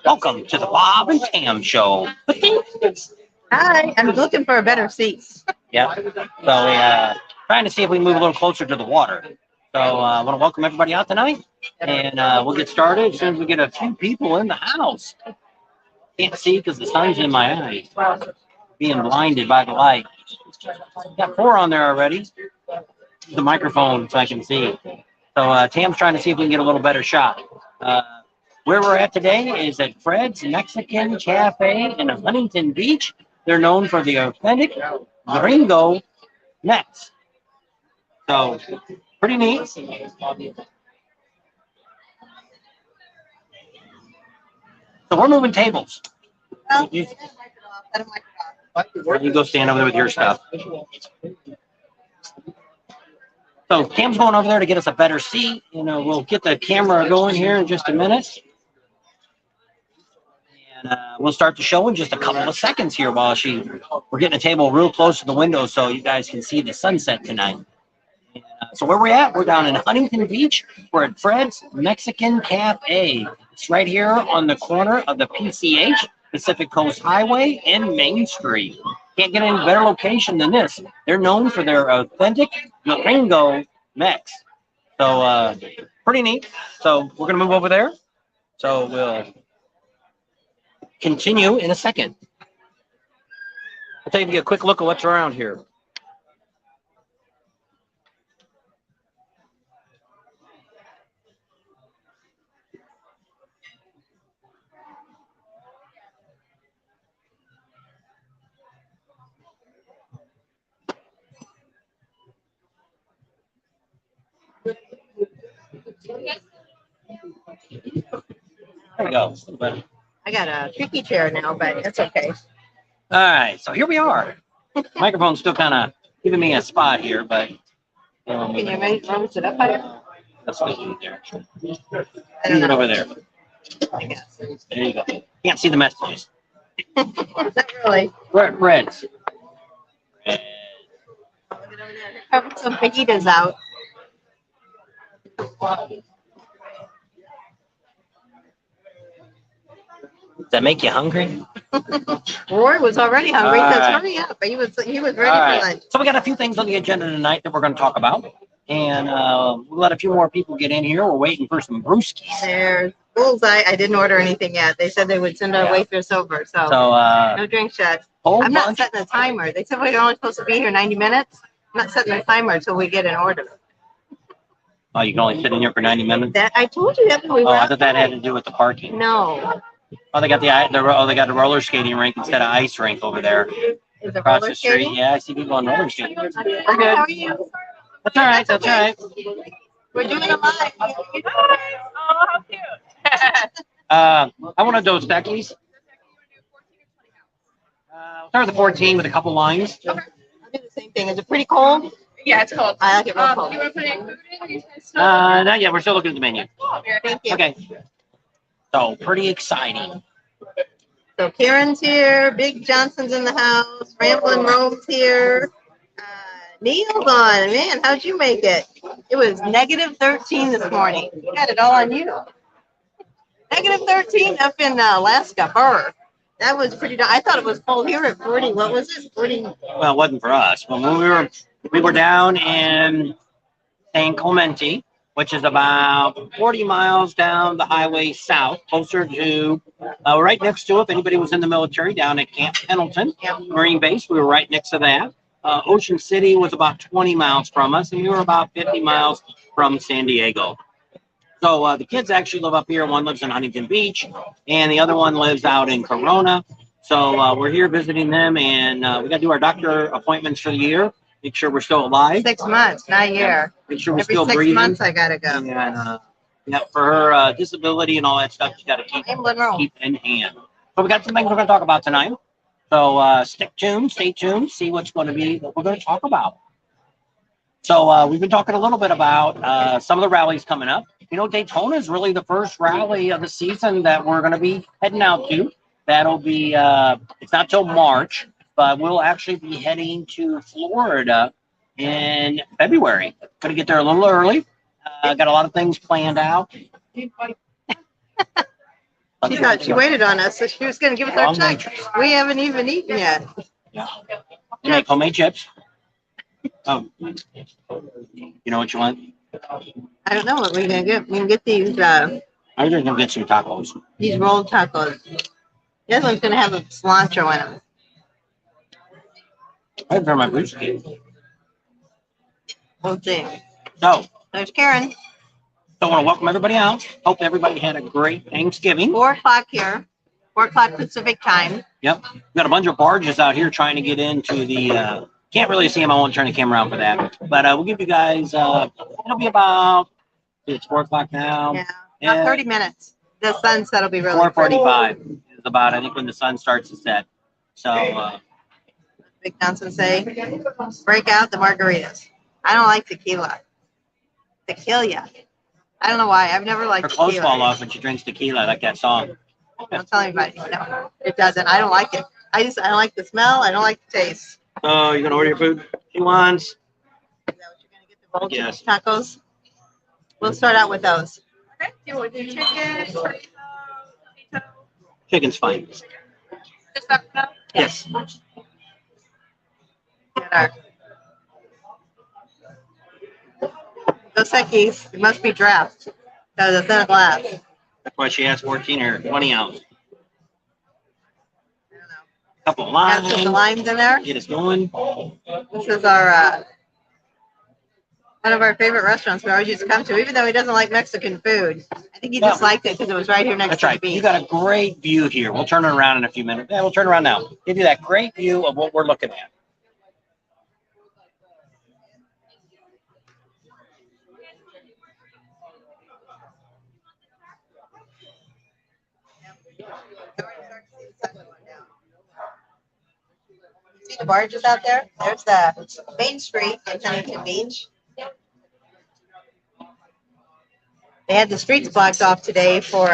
Welcome to the Bob and Tam Show. Hi, I'm looking for a better seat. Yeah. So trying to see if we can move a little closer to the water. So I want to welcome everybody out tonight, and we'll get started as soon as we get a few people in the house. Can't see because the sun's in my eyes. Being blinded by the light. Got 4 on there already. The microphone so I can see. So Tam's trying to see if we can get a little better shot. Where we're at today is at Fred's Mexican Cafe in Huntington Beach. They're known for the authentic gringo necks. So, pretty neat. So we're moving tables. Well, You go stand over there with your stuff. So Cam's going over there to get us a better seat. We'll get the camera going here in just a minute. And we'll start the show in just a couple of seconds here while we're getting a table real close to the window so you guys can see the sunset tonight. And, so where we're at, we're down in Huntington Beach. We're at Fred's Mexican Cafe. It's right here on the corner of the PCH, Pacific Coast Highway, and Main Street. Can't get any better location than this. They're known for their authentic gringo Mex. So pretty neat. So we're going to move over there. So we'll continue in a second. I'll take you a quick look at what's around here. There we go. I got a tricky chair now, but it's okay. All right, so here we are. Microphone's still kind of giving me a spot here, but Can you raise it up higher? let's go there. Move it over there. I guess. There you go. Can't see the messages. Not really. We're at Fred's. Fred. Look at over there. Covered some fajitas out. Does that make you hungry? Roy was already hungry. All Says, right. hurry up. He was ready All for right. lunch. So we got a few things on the agenda tonight that we're going to talk about. And we'll let a few more people get in here. We're waiting for some brewskis. There's bullseye. I didn't order anything yet. They said they would send our waitress over. So no drink yet. I'm not setting a timer. They said we're only supposed to be here 90 minutes. I'm not setting a timer until we get an order. Oh, you can only sit in here for 90 minutes? That I told you that when we were I thought that had outside. to do with the parking. No. Oh, they got they got the roller skating rink instead of ice rink over there Is it across roller the street. skating? Yeah, I see people on roller skating. We're good. How are you? That's all right. That's all right. We're doing a live. Oh, how cute. I want a Dos Tequis. Start with the 14 with a couple lines. I'll do the same thing. Is it pretty cold? Yeah, it's cold. I like it real cold. You want to put any food in? Or you guys still- Not yet. We're still looking at the menu. Oh, here. Thank you. Okay. So pretty exciting. So Karen's here. Big Johnson's in the house. Ramblin' Rome's here. Neil's on. Man, how'd you make it? It was negative 13 this morning. You got it all on you. Negative 13 up in Alaska. Burr. That was pretty. I thought it was cold here at 40. What was it? 40. Well, it wasn't for us. But when we were down in San Clemente, which is about 40 miles down the highway south, closer to right next to it. If anybody was in the military, down at Camp Pendleton, Marine Base, we were right next to that. Ocean City was about 20 miles from us, and we were about 50 miles from San Diego. So the kids actually live up here. One lives in Huntington Beach, and the other one lives out in Corona. So we're here visiting them, and we got to do our doctor appointments for the year. Make sure we're still alive. 6 months, not a year. Make sure we're Every still 6 breathing. months I gotta go. And yeah, for her disability and all that stuff, you got to Ramblin' Rome. keep in hand. So we got some things we're going to talk about tonight. So stay tuned, see what's going to be what we're going to talk about. So we've been talking a little bit about some of the rallies coming up. Daytona is really the first rally of the season that we're going to be heading out to. That'll be, it's not till March, but we'll actually be heading to Florida in February. Going to get there a little early. Got a lot of things planned out. She thought she waited on us, so she was going to give us our Wrong check. waitress. We haven't even eaten yet. Yeah. They make homemade chips. Oh, you know what you want? I don't know what we're going to get. We can get these I'm just gonna get some tacos. rolled tacos. This one's going to have a cilantro in them. I have my brewski. We'll see. So, There's Karen. I want to welcome everybody out. Hope everybody had a great Thanksgiving. 4 o'clock here. 4 o'clock Pacific time. Yep. We've got a bunch of barges out here trying to get into the, can't really see them. I won't turn the camera on for that. But we'll give you guys, it'll be about, it's 4 o'clock now. Yeah. About 30 minutes. The sunset will be really 4:45 is about, I think, when the sun starts to set. So, Big Johnson say, break out the margaritas. I don't like tequila. Tequila. I don't know why. I've never liked her clothes tequila. fall off when she drinks tequila, like that song. Don't tell anybody. No, it doesn't. I don't like it. I don't like the smell. I don't like the taste. Oh, you're gonna order your food? She wants. Is that what you're gonna get? The rolled Yes. tacos. We'll start out with those. Okay. Do you want to do chicken? Burrito? Chicken's fine. Just that enough? Yes. Get our Dos Equis. It must be draft. Because it's in a glass. That's why she has 14 or 20 ounce. I don't know. Couple of Got some limes. limes in there. Get us going. This is our one of our favorite restaurants we always used to come to, even though he doesn't like Mexican food. I think he just liked it because it was right here next That's to right. the You beach. got a great view here. We'll turn it around in a few minutes. Yeah, we'll turn around now. Give you that great view of what we're looking at. See the barges out there? There's the Main Street in Huntington Beach. They had the streets blocked off today for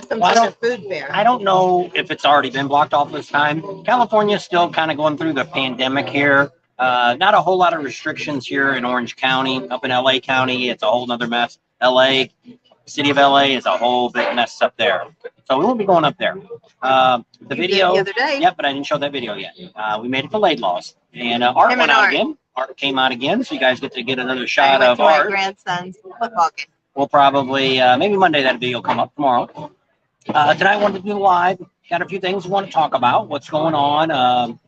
some Well, I sort of food fair. I don't know if it's already been blocked off this time. California's still kind of going through the pandemic here. Not a whole lot of restrictions here in Orange County. Up in LA County, it's a whole nother mess. LA, city of LA is a whole big mess up there. So we won't be going up there. The You did video, the other day. yep, but I didn't show that video yet. We made it to Laidlaw's. And Art Him went and out Art. again. Art came out again, so you guys get to get another I shot went of to my Art. grandson's football game. We'll probably, maybe Monday that video will come up tomorrow. Tonight I wanted to do live. Got a few things we want to talk about. What's going on?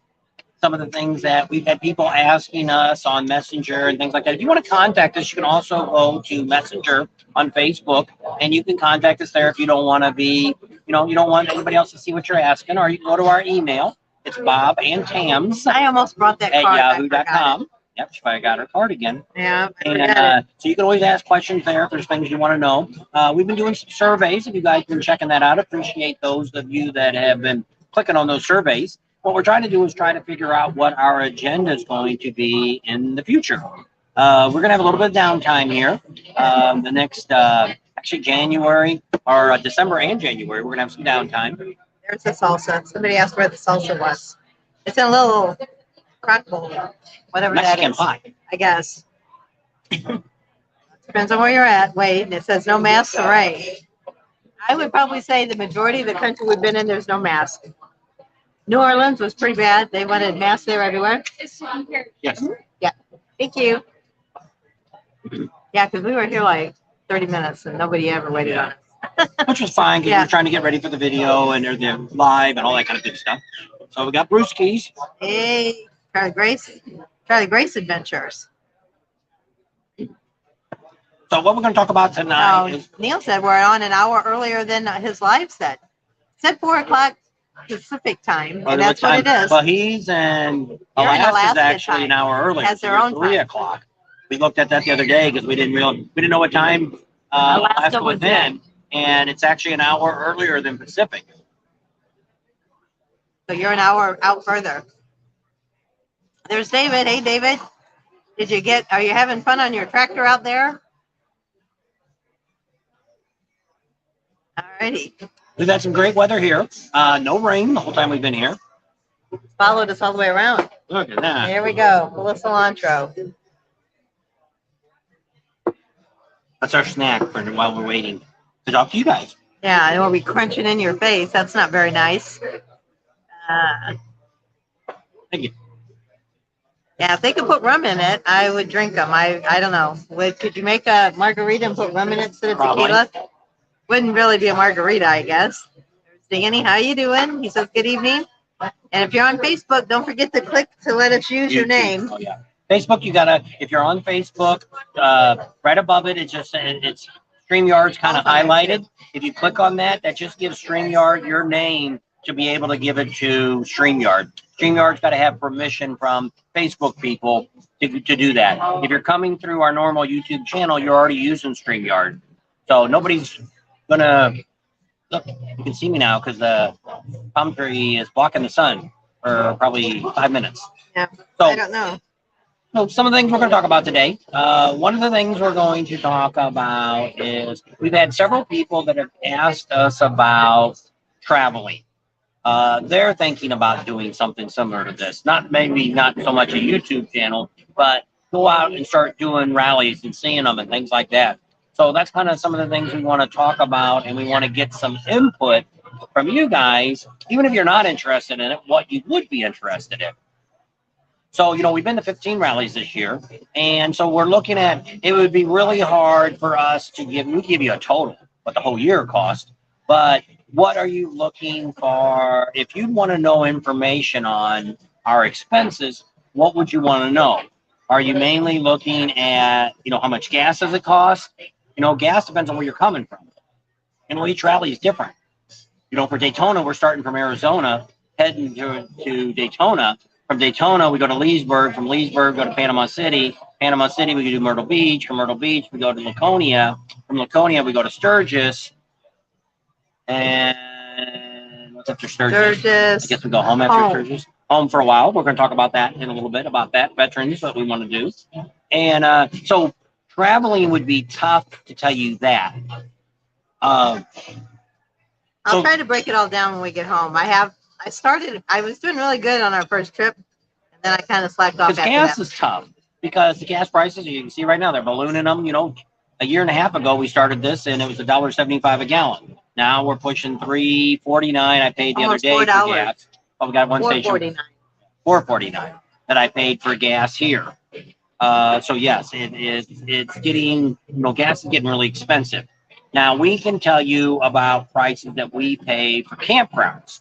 Some of the things that we've had people asking us on Messenger and things like that. If you want to contact us, you can also go to Messenger on Facebook, and you can contact us there if you don't want to be, you don't want anybody else to see what you're asking, or you can go to our email. It's Bob and Tams I almost brought that at card. I forgot yahoo.com. it. Yep, she probably got her card again. Yeah, I And forgot it. so you can always ask questions there if there's things you want to know. We've been doing some surveys. If you guys have been checking that out, appreciate those of you that have been clicking on those surveys. What we're trying to do is try to figure out what our agenda is going to be in the future. We're going to have a little bit of downtime here. The next, actually January, or December and January, we're going to have some downtime. There's the salsa. Somebody asked where the salsa was. It's in a little crock bowl, whatever Mexican that is. pie. I guess. Depends on where you're at. Wait, and it says no masks, right? I would probably say the majority of the country we've been in, there's no mask. New Orleans was pretty bad. They wanted masks there everywhere. It's on here. Yes. Thank you. Yeah, because we were here like 30 minutes and nobody ever waited on us. Which was fine because Yeah. we're trying to get ready for the video and they're live and all that kind of good stuff. So we got brewskis. Hey, Charlie Grace Adventures. So what we're going to talk about tonight No, is Neil said we're on an hour earlier than his live set. It said 4 o'clock Pacific time, and that's what it is. Well, he's in Alaska is Alaska actually time. an hour earlier. Has their so own 3 time. o'clock. We looked at that the other day because we didn't know what time Alaska was in, and it's actually an hour earlier than Pacific. So you're an hour out further. There's David. Hey, David. Are you having fun on your tractor out there? Alrighty. We've had some great weather here. No rain the whole time we've been here. Followed us all the way around. Look at that. Here we go. Full of cilantro. That's our snack for while we're waiting to talk to you guys. Yeah, it will be crunching in your face. That's not very nice. Thank you. Yeah, if they could put rum in it, I would drink them. I don't know. Could you make a margarita and put rum in it instead of Probably. tequila? Wouldn't really be a margarita, I guess. Danny, how you doing? He says good evening. And if you're on Facebook, don't forget to click to let us use your YouTube. name. Oh yeah. Facebook, you gotta. If you're on Facebook, right above it, it's StreamYard's kind of highlighted. If you click on that, that just gives StreamYard your name to be able to give it to StreamYard. StreamYard's got to have permission from Facebook people to do that. If you're coming through our normal YouTube channel, you're already using StreamYard, so nobody's gonna look. You can see me now because the palm tree is blocking the sun for probably 5 minutes. Yeah, So, I don't know. so some of the things we're going to talk about today. One of the things we're going to talk about is we've had several people that have asked us about traveling. They're thinking about doing something similar to this. Maybe not so much a YouTube channel, but go out and start doing rallies and seeing them and things like that. So that's kind of some of the things we want to talk about, and we want to get some input from you guys, even if you're not interested in it, what you would be interested in. So, we've been to 15 rallies this year. And so we're looking at, it would be really hard for us to give you a total, what the whole year cost. But what are you looking for? If you want to know information on our expenses, what would you want to know? Are you mainly looking at, how much gas does it cost? Gas depends on where you're coming from. Each rally is different. For Daytona, we're starting from Arizona, heading to Daytona. From Daytona, we go to Leesburg. From Leesburg, go to Panama City. Panama City, we go to Myrtle Beach. From Myrtle Beach, we go to Laconia. From Laconia, we go to Sturgis. And what's after Sturgis? Sturgis. I guess we go home after Sturgis. Home for a while. We're going to talk about that in a little bit, about that. Veterans, what we want to do. And so traveling would be tough to tell you that. I'll try to break it all down when we get home. I was doing really good on our first trip, and then I kind of slacked off Because after gas that. is tough. Because the gas prices, you can see right now, they're ballooning them. A year and a half ago, we started this, and it was $1.75 a gallon. Now we're pushing $3.49. I paid the Almost other day $4. for gas. Oh, we got one station. $4.49. $4.49 that I paid for gas here. So yes, it's getting, gas is getting really expensive. Now we can tell you about prices that we pay for campgrounds.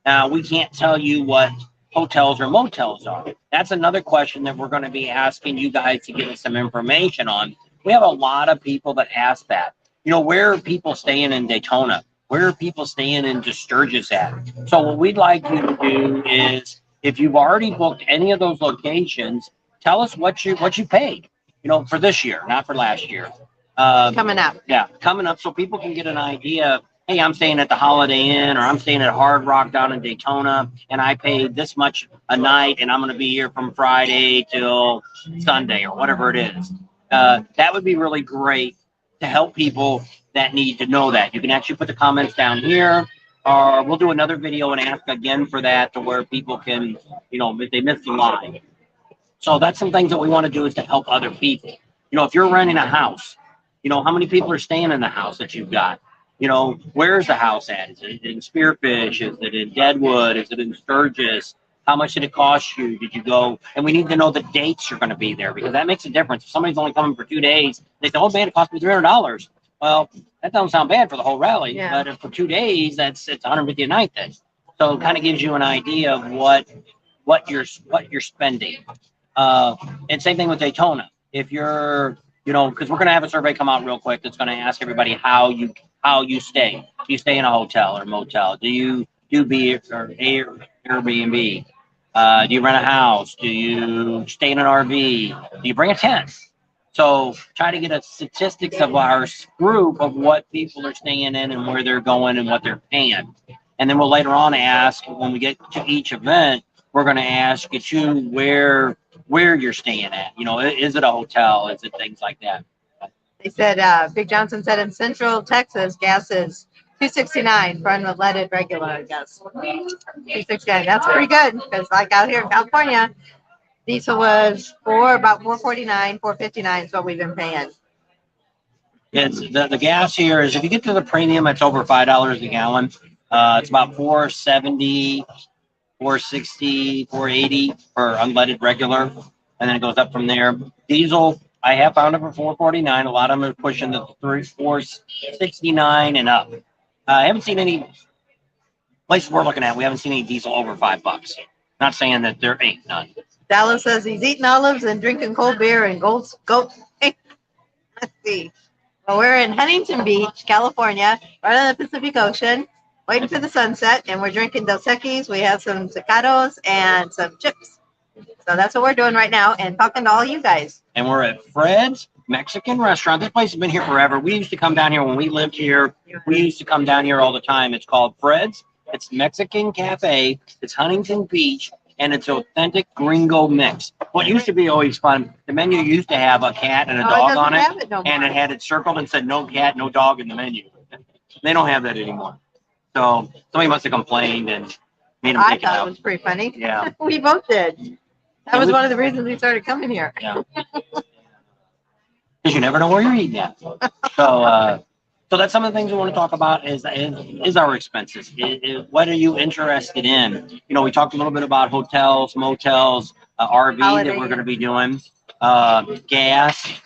Now we can't tell you what hotels or motels are. That's another question that we're going to be asking you guys to give us some information on. We have a lot of people that ask that. Where are people staying in Daytona? Where are people staying in Sturgis at? So what we'd like you to do is, if you've already booked any of those locations, tell us what you paid, for this year, not for last year. Coming up. Yeah, coming up, so people can get an idea. Hey, I'm staying at the Holiday Inn, or I'm staying at Hard Rock down in Daytona, and I paid this much a night, and I'm going to be here from Friday till Sunday, or whatever it is. That would be really great to help people that need to know that. You can actually put the comments down here, or we'll do another video and ask again for that, to where people can, if they missed the line. So that's some things that we want to do, is to help other people. If you're renting a house, how many people are staying in the house that you've got? Where's the house at? Is it in Spearfish? Is it in Deadwood? Is it in Sturgis? How much did it cost you? Did you go? And we need to know the dates you're going to be there, because that makes a difference. If somebody's only coming for 2 days, they say, oh man, it cost me $300. Well, that doesn't sound bad for the whole rally, Yeah. but for 2 days, it's $150 a night then. So it kind of gives you an idea of what you're spending. And same thing with Daytona. If you're, because we're going to have a survey come out real quick that's going to ask everybody how you stay. Do you stay in a hotel or motel? Do you do Airbnb? Do you rent a house? Do you stay in an RV? Do you bring a tent? So try to get a statistics of our group of what people are staying in and where they're going and what they're paying. And then we'll later on ask, when we get to each event, we're going to ask you where you're staying at. Is it a hotel? Is it things like that? They said, Big Johnson said in Central Texas, gas is $2.69 for unleaded regular, I guess. $2.69. That's pretty good, because like out here in California, diesel was about $4.49, $4.59 is what we've been paying. It's the gas here is if you get to the premium, it's over $5 a gallon. It's about 470, 460, 480 for unleaded regular, and then it goes up from there. Diesel, I have found it for 449. A lot of them are pushing the 469 and up. I haven't seen any places we're looking at. We haven't seen any diesel over $5. Not saying that there ain't none. Dallas says he's eating olives and drinking cold beer and goat. Let's see. Well, we're in Huntington Beach, California, right on the Pacific Ocean, waiting for the sunset, and we're drinking Dos Equis. We have some Cicados and some chips. So that's what we're doing right now, and talking to all you guys. And we're at Fred's Mexican restaurant. This place has been here forever. We used to come down here when we lived here. We used to come down here all the time. It's called Fred's. It's Mexican Cafe. It's Huntington Beach, and it's authentic gringo mix. What used to be always fun, the menu used to have a cat and a dog on it, and it had it circled and said no cat, no dog in the menu. They don't have that anymore. So somebody must have complained and made them take it out. I thought it was pretty funny. Yeah. We both did. That was one of the reasons we started coming here. Yeah. Because you never know where you're eating at. So that's some of the things we want to talk about is our expenses. What are you interested in? You know, we talked a little bit about hotels, motels, RV that we're going to be doing, gas.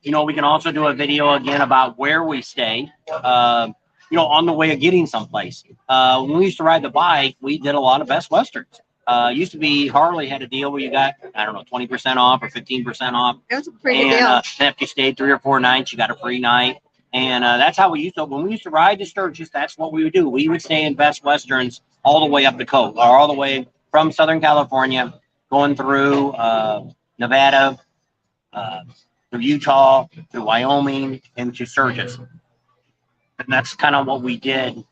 You know, we can also do a video again about where we stay. You know, on the way of getting someplace. When we used to ride the bike, we did a lot of Best Westerns. Used to be Harley had a deal where you got, I don't know, 20% off or 15% off. It was a pretty good deal. And if you stayed 3 or 4 nights, you got a free night. And that's how we used to, when we used to ride to Sturgis, that's what we would do. We would stay in Best Westerns all the way up the coast, or all the way from Southern California, going through Nevada, through Utah, through Wyoming, into Sturgis. And that's kind of what we did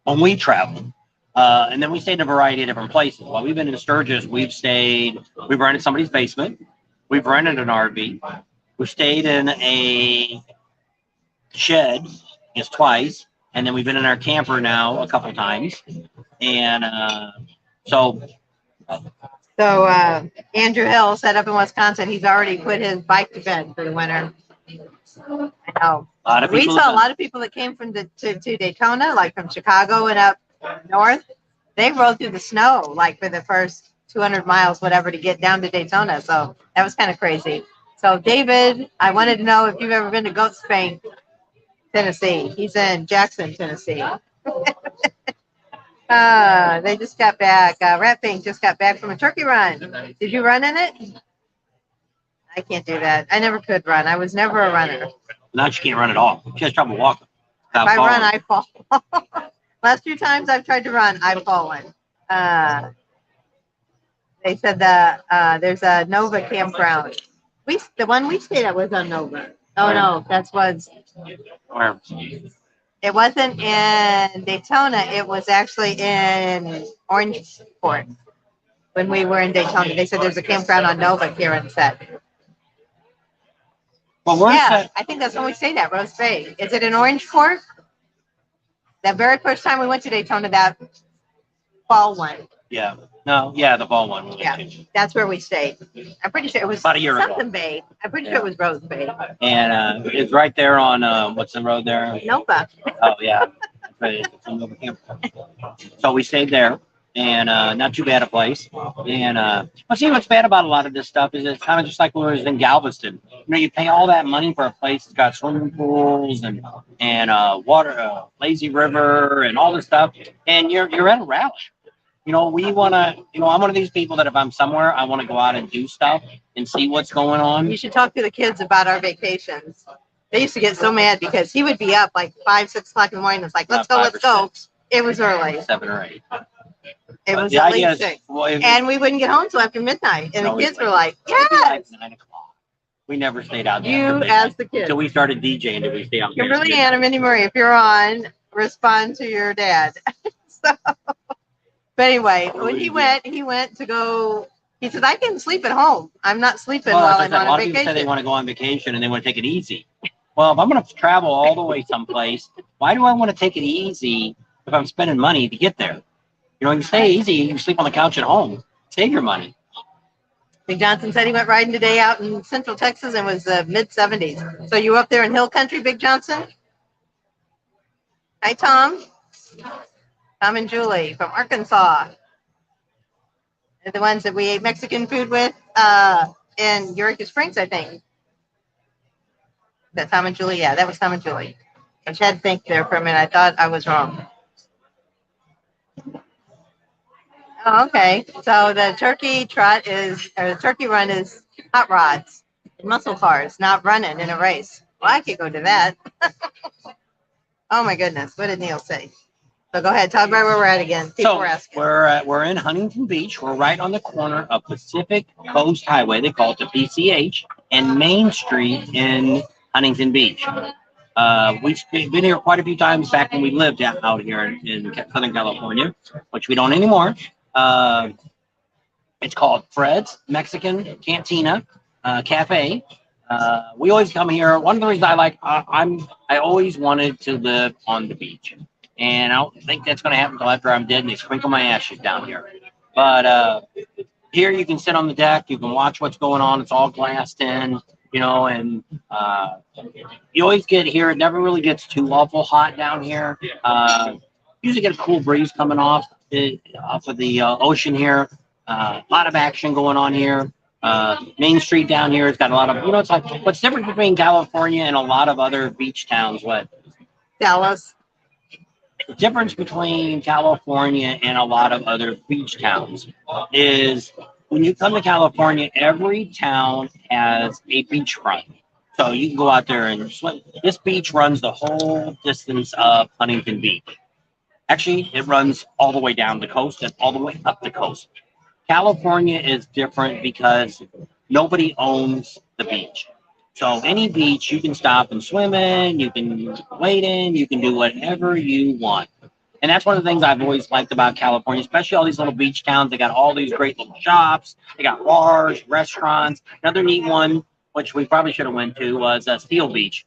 when we traveled. And then we stayed in a variety of different places. While we've been in Sturgis, we've rented somebody's basement. We've rented an RV. We've stayed in a shed just twice. And then we've been in our camper now a couple times. And so Andrew Hill said up in Wisconsin, he's already put his bike to bed for the winter. I know. We saw a lot of people that came from to Daytona, like from Chicago and up north. They rode through the snow, like for the first 200 miles, whatever, to get down to Daytona. So that was kind of crazy. So David, I wanted to know if you've ever been to Goat Spank, Tennessee. He's in Jackson, Tennessee. They just got back. Rat Pink just got back from a turkey run. Did you run in it? I can't do that. I never could run. I was never a runner. Now she can't run at all. She has trouble walking. If I run, I fall. Last 2 times I've tried to run, I've fallen. They said that there's a Nova campground. The one we stayed at was on Nova. Oh no, that was. Where? It wasn't in Daytona. It was actually in Orangeport. When we were in Daytona, they said there's a campground on Nova. Karen said. Well, I think that's when we stayed at Rose Bay. Is it in Orangeport? That very first time we went to Daytona, that fall one. Yeah. No. Yeah, the fall one. Yeah, that's where we stayed. I'm pretty sure it was about a year something ago. Bay. I'm pretty sure it was Rose Bay. And it's right there on what's the road there? Nova. Oh yeah. It's on Nova Camp. So we stayed there, and not too bad a place. And but see, what's bad about a lot of this stuff is it's kind of just like when we was in Galveston. You know, you pay all that money for a place that's got swimming pools and water, lazy river, and all this stuff, and you're at a rally. You know, we want to, you know, I'm one of these people that if I'm somewhere, I want to go out and do stuff and see what's going on. You should talk to the kids about our vacations. They used to get so mad because he would be up like 5, 6 o'clock in the morning. It's like, let's go, let's go. It was early. 7 or 8. It was at least 6. And we wouldn't get home till after midnight. And the kids were like, yes. 9 o'clock. We never stayed out there. You as the kids. Until we started DJing, did we stay out there? Kimberly Ann and Minnie Marie, if you're on, respond to your dad. But anyway, when he went to go, he said, I can sleep at home. I'm not sleeping while I'm on a lot vacation. of people say they want to go on vacation and they want to take it easy. Well, if I'm going to travel all the way someplace, why do I want to take it easy if I'm spending money to get there? You know, you stay easy, you can sleep on the couch at home. Save your money. Big Johnson said he went riding today out in Central Texas and was mid 70s. So you up there in Hill Country, Big Johnson? Hi, Tom. Tom and Julie from Arkansas. They're the ones that we ate Mexican food with in Eureka Springs, I think. Is that Tom and Julie? Yeah, that was Tom and Julie. I had to think there for a minute. I thought I was wrong. Oh, okay. So the turkey trot is, or the turkey run is hot rods and muscle cars, not running in a race. Well, I could go to that. Oh my goodness. What did Neil say? So go ahead. Talk about where we're at again. People were asking. We're in Huntington Beach. We're right on the corner of Pacific Coast Highway. They call it the PCH, and Main Street in Huntington Beach. We've been here quite a few times back when we lived out here in Southern California, which we don't anymore. It's called Fred's Mexican Cantina Cafe. We always come here. One of the reasons I always wanted to live on the beach, and I don't think that's going to happen until after I'm dead and they sprinkle my ashes down here. But here you can sit on the deck, you can watch what's going on. It's all glassed in, you know, and you always get here. It never really gets too awful hot down here. Usually get a cool breeze coming off of the ocean here. A lot of action going on here. Main Street down here has got a lot of, you know, it's like, what's different between California and a lot of other beach towns? What? Dallas. The difference between California and a lot of other beach towns is when you come to California, every town has a beachfront. So you can go out there and swim. This beach runs the whole distance of Huntington Beach. Actually, it runs all the way down the coast and all the way up the coast. California is different because nobody owns the beach. So any beach, you can stop and swim in, you can wade in, you can do whatever you want. And that's one of the things I've always liked about California, especially all these little beach towns. They got all these great little shops. They got bars, restaurants. Another neat one, which we probably should have went to, was Steel Beach.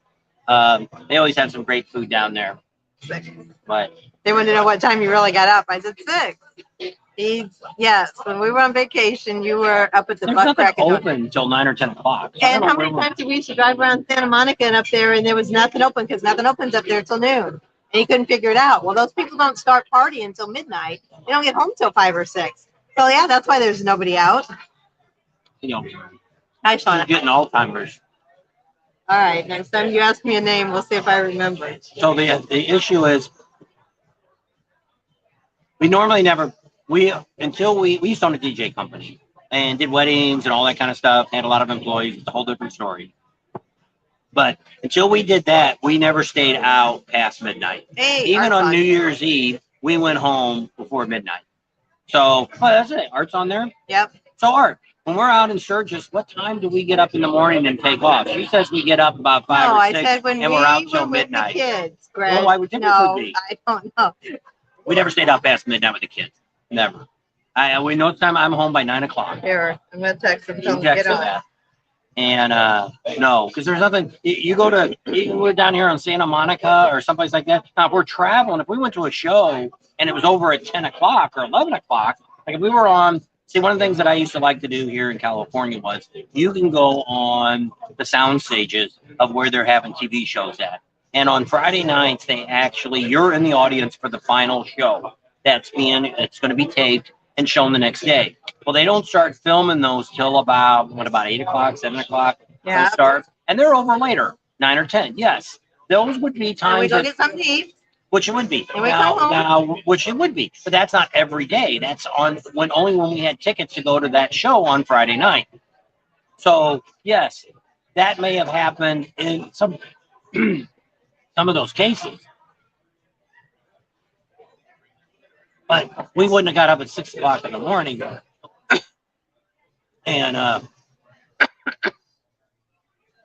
They always have some great food down there. But they wanted to know what time you really got up. I said 6. Yes, when we were on vacation, you were up at the butt crack. Open until 9 or 10 o'clock. And how many times did we used to drive around Santa Monica and up there, and there was nothing open because nothing opens up there until noon, and you couldn't figure it out. Well, those people don't start partying until midnight. They don't get home till 5 or 6. So yeah, that's why there's nobody out. You know, hi, Shauna. Getting Alzheimer's. All right, next time you ask me a name, we'll see if I remember. So the issue is, we normally never. We used to own a DJ company and did weddings and all that kind of stuff. Had a lot of employees. It's a whole different story. But until we did that, we never stayed out past midnight. Hey, even on New Year's Eve, we went home before midnight. So that's it. Art's on there. Yep. So Art, when we're out in Sturgis, what time do we get up in the morning and take off? She says we get up about 5 or 6, I said when and we're out till midnight. With the kids, Greg. Well, why would you be? I don't know. We never stayed out past midnight with the kids. Never. We know it's time. I'm home by 9 o'clock. Here, I'm gonna text them. Tell them to get on. That. And no, because there's nothing. You go to, we're down here on Santa Monica or someplace like that. Now, if we're traveling, if we went to a show and it was over at 10 o'clock or 11 o'clock, like if we were on, see, one of the things that I used to like to do here in California was you can go on the sound stages of where they're having TV shows at. And on Friday nights, you're in the audience for the final show. It's going to be taped and shown the next day. Well, they don't start filming those till about 8 o'clock, 7 o'clock. Yeah. They start, and they're over later, 9 or 10. Yes, those would be times. And we go get something to eat. Which it would be. Which it would be, but that's not every day. That's only when we had tickets to go to that show on Friday night. So yes, that may have happened in some of those cases. But we wouldn't have got up at 6 o'clock in the morning. And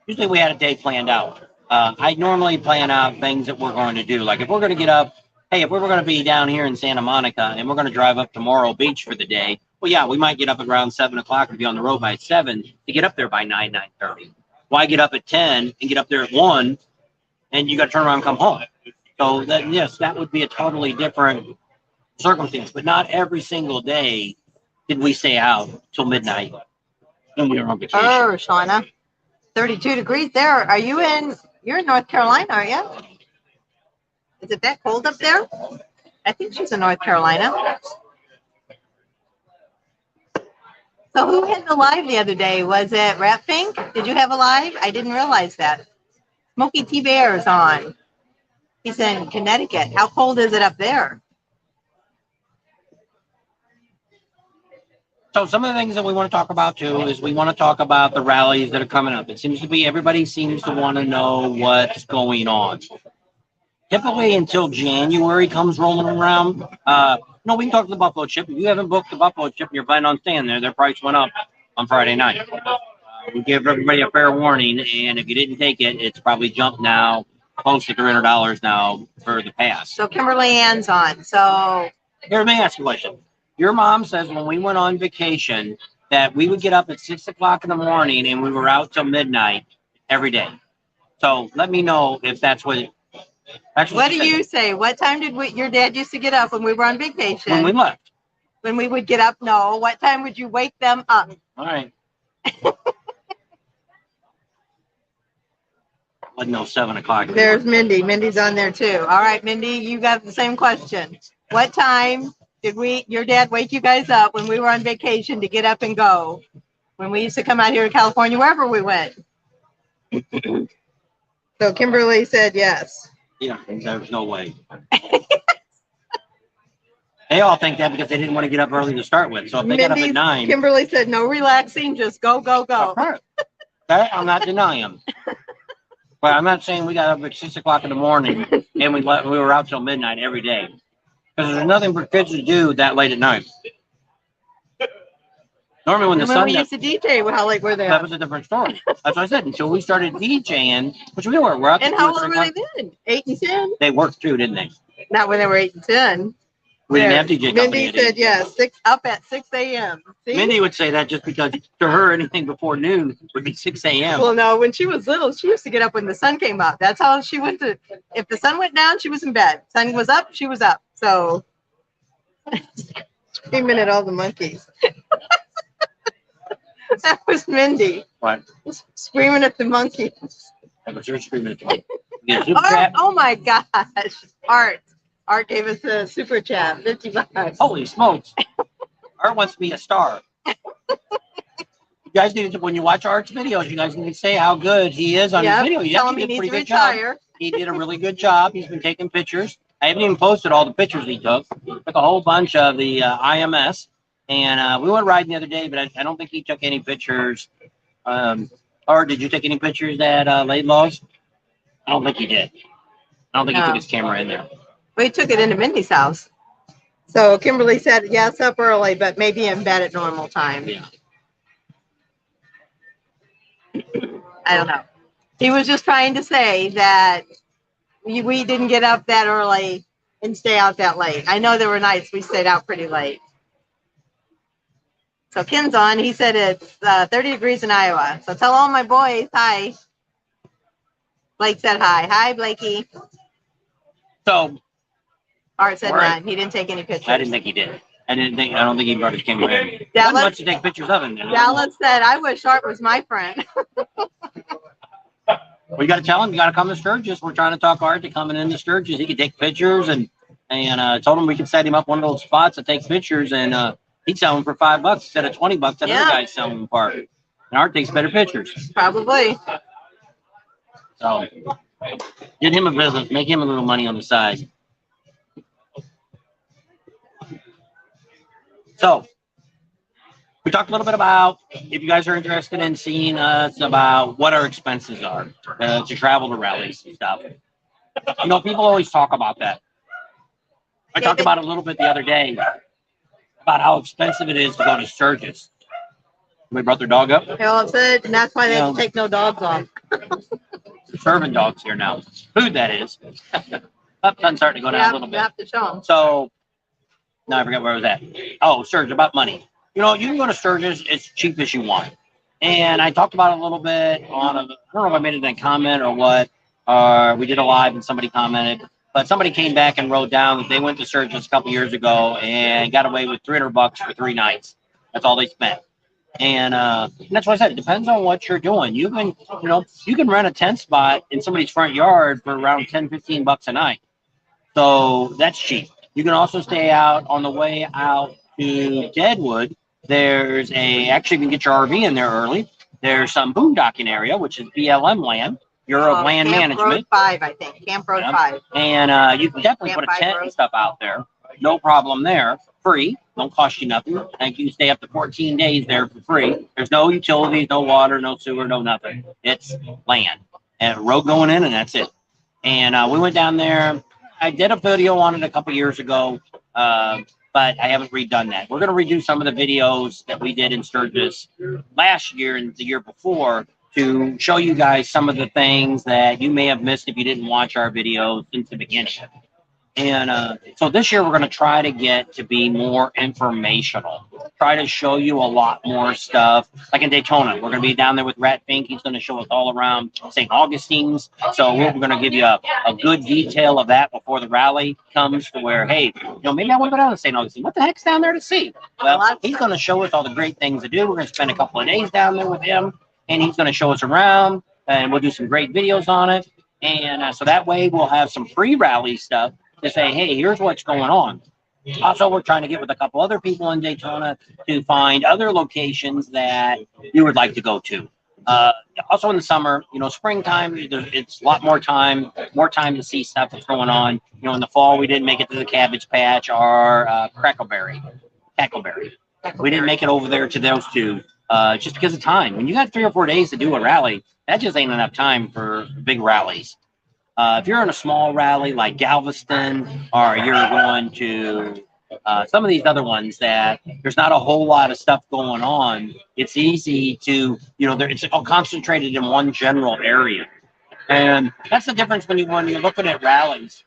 usually we had a day planned out. I normally plan out things that we're going to do. Like if we're going to get up, hey, if we were going to be down here in Santa Monica and we're going to drive up to Morro Beach for the day, well, yeah, we might get up at around 7 o'clock and be on the road by 7 to get up there by 9, 9:30. Why get up at 10 and get up there at 1 and you got to turn around and come home? So that, yes, that would be a totally different circumstance, but not every single day did we stay out till midnight. And we were on vacation. Oh, Shauna. 32 degrees there. Are you in? You're in North Carolina, aren't you? Is it that cold up there? I think she's in North Carolina. So who had the live the other day? Was it Rat Fink? Did you have a live? I didn't realize that. Smokey T. Bear is on. He's in Connecticut. How cold is it up there? So some of the things that we want to talk about too is we want to talk about the rallies that are coming up. It seems to be everybody seems to want to know what's going on. Typically until January comes rolling around. No, we can talk to the Buffalo Chip. If you haven't booked the Buffalo Chip and you're planning on staying there, their price went up on Friday night. We give everybody a fair warning, and if you didn't take it, it's probably jumped now close to $300 now for the pass. So Kimberly Ann's on. So here, let me ask you a question. Your mom says when we went on vacation that we would get up at 6 o'clock in the morning and we were out till midnight every day. So let me know if that's what. What do you say? What time did your dad used to get up when we were on vacation? When we left. When we would get up? No. What time would you wake them up? All right. Wasn't no 7 o'clock. There's Mindy. Mindy's on there too. All right, Mindy, you got the same question. What time did your dad wake you guys up when we were on vacation to get up and go? When we used to come out here to California, wherever we went. So Kimberly said yes. Yeah, there's no way. They all think that because they didn't want to get up early to start with. So if they got up at 9. Kimberly said no relaxing, just go, go, go. That I'm not denying them. But I'm not saying we got up at 6 o'clock in the morning and we were out till midnight every day. Because there's nothing for kids to do that late at night. Normally when the sun... we used to DJ, how late were they? That was a different story. That's what I said. Until we started DJing, which we were. We're out. And how old were they then? 8 and 10? They worked too, didn't they? Not when they were 8 and 10. We didn't have DJ company. Mindy said yes. Up at 6 a.m. Mindy would say that just because to her anything before noon would be 6 a.m. Well, no, when she was little, she used to get up when the sun came up. That's how she went to. If the sun went down, she was in bed. Sun was up, she was up. So, screaming at all the monkeys. That was Mindy. What? Screaming at the monkeys. That was her screaming at the monkeys. Oh my gosh. Art gave us a super chat, $50. Holy smokes. Art wants to be a star. You guys need to, when you watch Art's videos, you guys need to say how good he is on his video. He tell him he did a needs pretty to good retire. job. He did a really good job. He's been taking pictures. I haven't even posted all the pictures he took. Took a whole bunch of the IMS. And we went riding the other day, but I don't think he took any pictures. Or did you take any pictures at Laidlaw's? I don't think he did. I don't think he took his camera in there. We took it into Mindy's house. So Kimberly said, yes, up early, but maybe in bed at normal time. Yeah. I don't know. He was just trying to say that we didn't get up that early and stay out that late. I know there were nights we stayed out pretty late. So Ken's on. He said it's 30 degrees in Iowa. So tell all my boys hi. Blake said hi. Hi, Blakey. So Art said none. He didn't take any pictures. I didn't think he did. I don't think he brought his camera in. Dallas, wasn't much to take pictures of him. Dallas said, I wish Art was my friend. We got to tell him, you got to come to Sturgis. We're trying to talk Art to coming into Sturgis. He could take pictures and told him we could set him up one of those spots to take pictures and he'd sell them for $5 instead of $20 that other guys sell them for. And Art takes better pictures. Probably. So get him a business, make him a little money on the side. So we talked a little bit about, if you guys are interested in seeing us, about what our expenses are to travel to rallies and stuff. You know, people always talk about that. I talked about it a little bit the other day about how expensive it is to go to Sturgis. Somebody brought their dog up? Well, said, and that's why they have to take no dogs off. Serving dogs here now. Food, that is. Sun's starting to go down a little bit. You have to show them. So, now I forget where I was at. Oh, Sturgis, about money. You know, you can go to Sturgis as cheap as you want. And I talked about it a little bit on, I don't know if I made it in a comment or what, or we did a live and somebody commented, but somebody came back and wrote down that they went to Sturgis a couple years ago and got away with $300 for 3 nights. That's all they spent. And that's what I said. It depends on what you're doing. You can rent a tent spot in somebody's front yard for around 10, 15 bucks a night. So that's cheap. You can also stay out on the way out to Deadwood. Actually, you can get your RV in there early. There's some boondocking area, which is BLM land, Bureau of Land Camp Road Management. 5, I think. Camp Road 5. And you can definitely Camp put a 5 tent Road. and stuff out there. No problem there. Free. Don't cost you nothing. And you can stay up to 14 days there for free. There's no utilities, no water, no sewer, no nothing. It's land. And a road going in, and that's it. And we went down there. I did a video on it a couple years ago, but I haven't redone that. We're going to redo some of the videos that we did in Sturgis last year and the year before to show you guys some of the things that you may have missed if you didn't watch our videos since the beginning. And so this year we're going to try to get to be more informational, try to show you a lot more stuff. Like in Daytona, we're going to be down there with Rat Fink. He's going to show us all around St. Augustine's. So we're going to give you a good detail of that before the rally comes to where, hey, maybe I want to go down to St. Augustine. What the heck's down there to see? Well, he's going to show us all the great things to do. We're going to spend a couple of days down there with him, and he's going to show us around, and we'll do some great videos on it. And so that way we'll have some pre-rally stuff to say, hey, here's what's going on. Also, we're trying to get with a couple other people in Daytona to find other locations that you would like to go to. Also in the summer, springtime, it's a lot more time to see stuff that's going on. In the fall, we didn't make it to the Cabbage Patch or Cackleberry. We didn't make it over there to those two just because of time. When you got 3 or 4 days to do a rally, that just ain't enough time for big rallies. If you're in a small rally like Galveston, or you're going to some of these other ones that there's not a whole lot of stuff going on, it's easy to, it's all concentrated in one general area. And that's the difference when you're looking at rallies.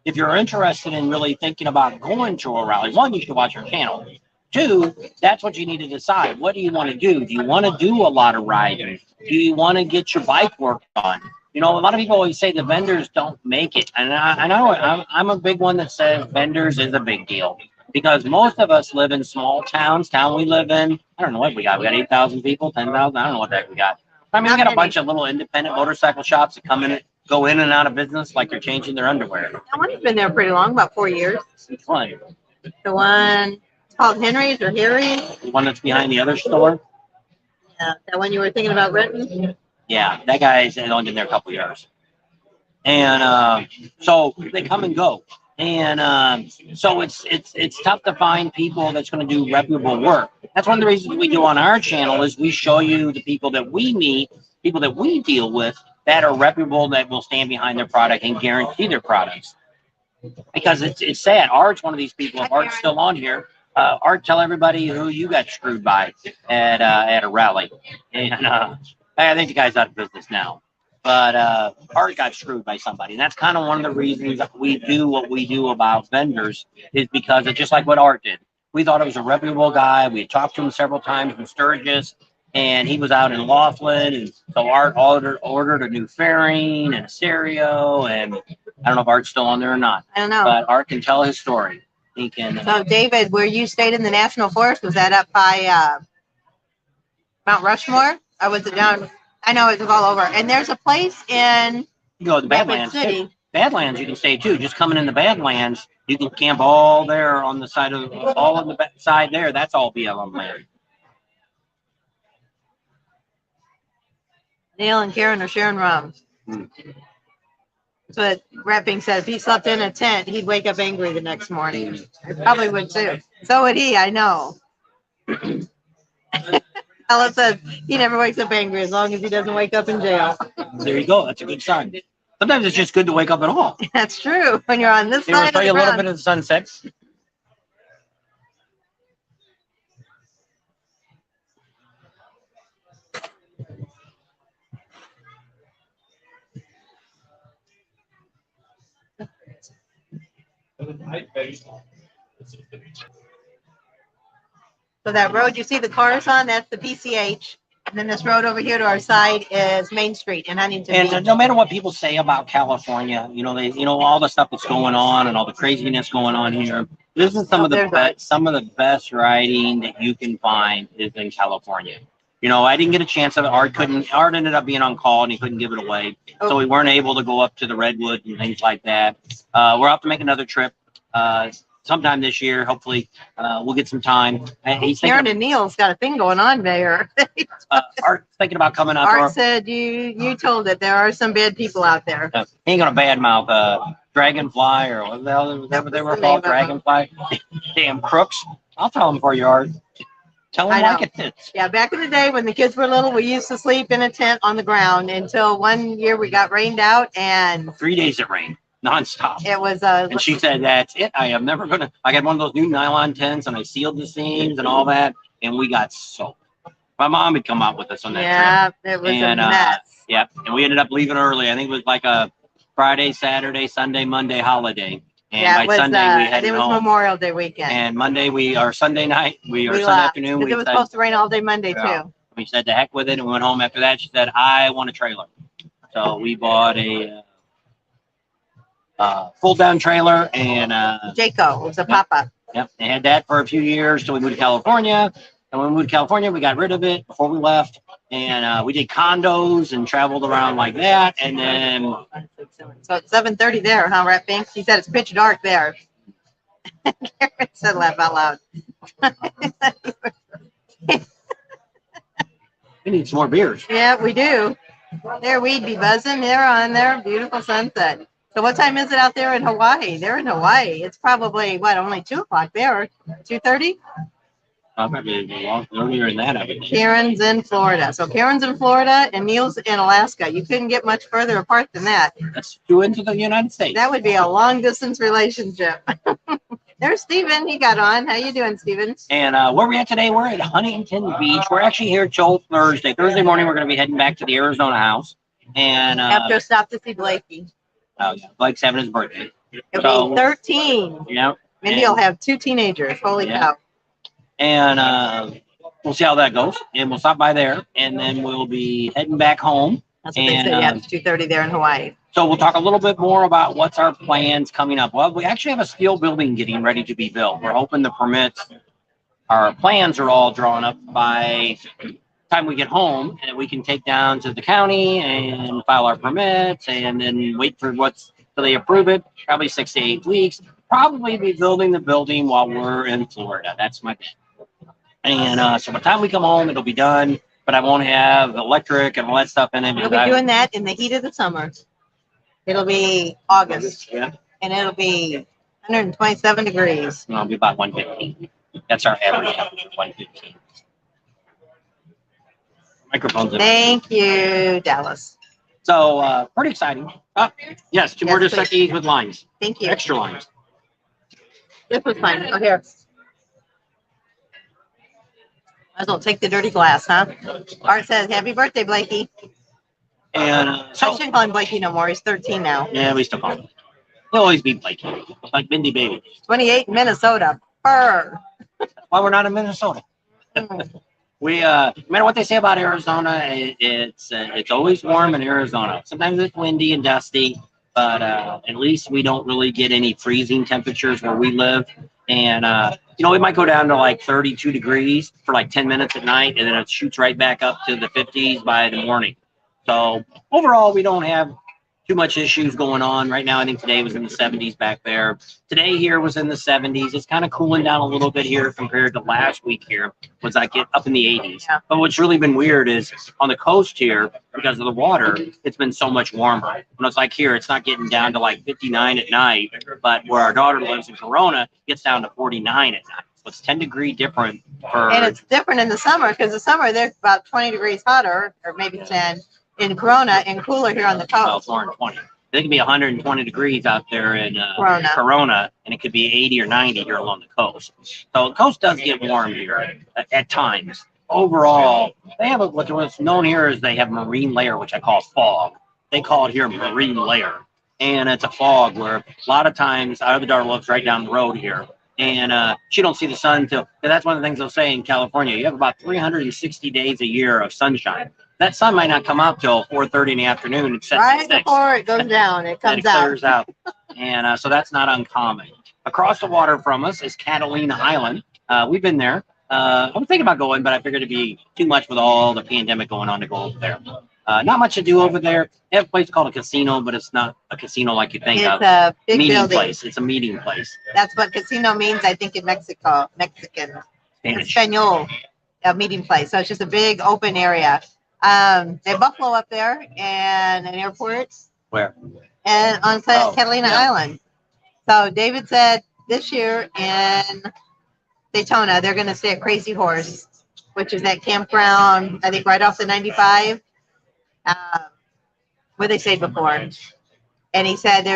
If you're interested in really thinking about going to a rally, one, you should watch our channel. 2, that's what you need to decide. What do you want to do? Do you want to do a lot of riding? Do you want to get your bike work on? A lot of people always say the vendors don't make it. And I know I'm a big one that says vendors is a big deal. Because most of us live in small towns. Town we live in, I don't know what we got. We got 8,000 people, 10,000. I don't know what the heck we got. I mean, we got a bunch of little independent motorcycle shops that go in and out of business like they're changing their underwear. That one's been there pretty long, about 4 years. Which one? The one called Henry's or Harry's. The one that's behind the other store? Yeah, that one you were thinking about renting? Yeah, that guy's only been there a couple years. And so they come and go. And so it's tough to find people that's going to do reputable work. That's one of the reasons we do on our channel is we show you the people that we meet, people that we deal with that are reputable, that will stand behind their product and guarantee their products. Because it's sad. Art's one of these people. If Art's still on here, Art, tell everybody who you got screwed by at a rally. And I think the guy's out of business now. But Art got screwed by somebody. And that's kind of one of the reasons we do what we do about vendors is because it's just like what Art did. We thought it was a reputable guy. We had talked to him several times in Sturgis, and he was out in Laughlin. And so Art ordered a new fairing and a stereo. And I don't know if Art's still on there or not. I don't know. But Art can tell his story. He can. So, David, where you stayed in the National Forest, was that up by Mount Rushmore? Or was it down? I know it was all over. And there's a place in the Badlands. City. Badlands, you can stay too. Just coming in the Badlands, you can camp all there on the side of all on the side there. That's all BLM land. Neil and Karen are sharing rums. That's what Rapping said. If he slept in a tent, he'd wake up angry the next morning. I probably would too. So would he, I know. Ella says he never wakes up angry as long as he doesn't wake up in jail. There you go. That's a good sign. Sometimes it's just good to wake up at all. That's true. When you're on this They side will of show you the a little ground. bit of the sunset. So that road you see the cars on, that's the PCH. And then this road over here to our side is Main Street in Huntington And Beach. no matter what people say about California, all the stuff that's going on and all the craziness going on here, This is some Oh, of the there's Art. best. Some of the best riding that you can find is in California. You know, I didn't get a chance of it. Art ended up being on call and he couldn't give it away, so we weren't able to go up to the redwood and things like that. We're off to make another trip sometime this year. Hopefully, we'll get some time. He's Karen thinking, and Neil's got a thing going on there. Art's thinking about coming up. Art said you told it there are some bad people out there. He ain't gonna badmouth Dragonfly or what the hell was that what they were called? Dragonfly. Damn crooks. I'll tell them for you, Art. Tell them I like know. it is. Yeah, back in the day when the kids were little, we used to sleep in a tent on the ground until one year we got rained out and 3 days it rained nonstop. it was And she said, "That's it. I am never gonna." I got one of those new nylon tents, and I sealed the seams and all that, and we got soaked. My mom had come out with us on that yeah, trip. it was And, a mess. Yeah, and we ended up leaving early. I think it was like a Friday, Saturday, Sunday, Monday holiday. And Yeah, by it was, Sunday we headed it was home. Memorial Day weekend. And Monday Sunday night, we Sunday left, afternoon, 'cause we it was said, supposed to rain all day Monday Yeah. too. we said the heck with it, and we went home after that. She said, "I want a trailer." So we bought a full down trailer, and Jayco, it was a pop-up. yep, they had that for a few years till we moved to California. And when we moved to California, we got rid of it before we left. And we did condos and traveled around like that. And then So it's 7:30 there, huh, Rat Pink? She said it's pitch dark there. Karen said laugh out loud. we need some more beers. Yeah, we do. There, we'd be buzzing. They're on there. Beautiful sunset. So what time is it out there in Hawaii? They're in Hawaii. It's probably, what, only 2 o'clock there? 2:30? Probably earlier than that, I would think. Karen's in Florida. So Karen's in Florida and Neil's in Alaska. You couldn't get much further apart than that. That's due into the United States. That would be a long distance relationship. There's Steven. He got on. How you doing, Steven? And where we at today? We're at Huntington Beach. We're actually here till Thursday. Thursday morning, we're going to be heading back to the Arizona house. And After a stop to see Blakey. Blake's having his birthday. It'll be 13. Yeah. Mindy will have 2 teenagers. Holy cow. And we'll see how that goes. And we'll stop by there. And then we'll be heading back home. That's what they said. Yeah, it's 2:30 there in Hawaii. So we'll talk a little bit more about what's our plans coming up. Well, we actually have a steel building getting ready to be built. We're hoping the permits, our plans are all drawn up by the time we get home, and we can take down to the county and file our permits and then wait for till they approve it, probably 6 to 8 weeks. Probably be building the building while we're in Florida. That's my plan. And so by the time we come home, it'll be done, but I won't have electric and all that stuff in it. We'll be doing that in the heat of the summer. It'll be August. Yeah. And it'll be 127 degrees. It'll be about 115. That's our average, 115. Microphones. Thank you, Dallas. So pretty exciting. Yes, 2 more Yes, please. Dos Equis with limes, Thank you. extra limes. This was fine. Oh, here. Might as well take the dirty glass, huh? Art says, happy birthday, Blakey. And I so, shouldn't call him Blakey no more. He's 13 now. yeah, we still call him. He'll always be Blakey, like Mindy Baby. 28 in Minnesota. Purr. Why we're not in Minnesota. Mm. We no matter what they say about Arizona, it's always warm in Arizona. Sometimes it's windy and dusty, but at least we don't really get any freezing temperatures where we live. And it might go down to like 32 degrees for like 10 minutes at night, and then it shoots right back up to the 50s by the morning. So overall, we don't have too much issues going on right now. I think today was in the 70s back there. Today here was in the 70s. It's kind of cooling down a little bit here compared to last week here. Was like get up in the 80s. Yeah. But what's really been weird is on the coast here, because of the water, it's been so much warmer. When it's like here, it's not getting down to like 59 at night, but where our daughter lives in Corona, it gets down to 49 at night. So it's 10-degree different for. And it's different in the summer because the summer they're about 20 degrees hotter, or maybe 10 in Corona, and cooler here on the Well, coast. it's more than 20. It could be 120 degrees out there in Corona. and it could be 80 or 90 here along the coast. So the coast does get warm here at times. Overall, they have what's known here is they have marine layer, which I call fog. They call it here marine layer. And it's a fog where a lot of times our other daughter lives right down the road here. And she don't see the sun till, that's one of the things they'll say in California. You have about 360 days a year of sunshine. That sun might not come out till 4:30 in the afternoon. It sets Right at 6. before it goes down, it And comes it clears out. And so that's not uncommon. But across the water from us is Catalina Island. We've been there. I was thinking about going, but I figured it'd be too much with all the pandemic going on to go over there. Not much to do over there. They have a place called a casino, but it's not a casino like you think of. It's a big Meeting building. place. It's a meeting place. That's what casino means, I think, in Mexico. Mexican. Spanish. Espanol. A meeting place. So it's just a big open area. They have Buffalo up there and an airport. Where? And on Catalina yeah. Island. So David said this year in Daytona, they're going to stay at Crazy Horse, which is that campground, I think right off the 95, where they stayed before. And he said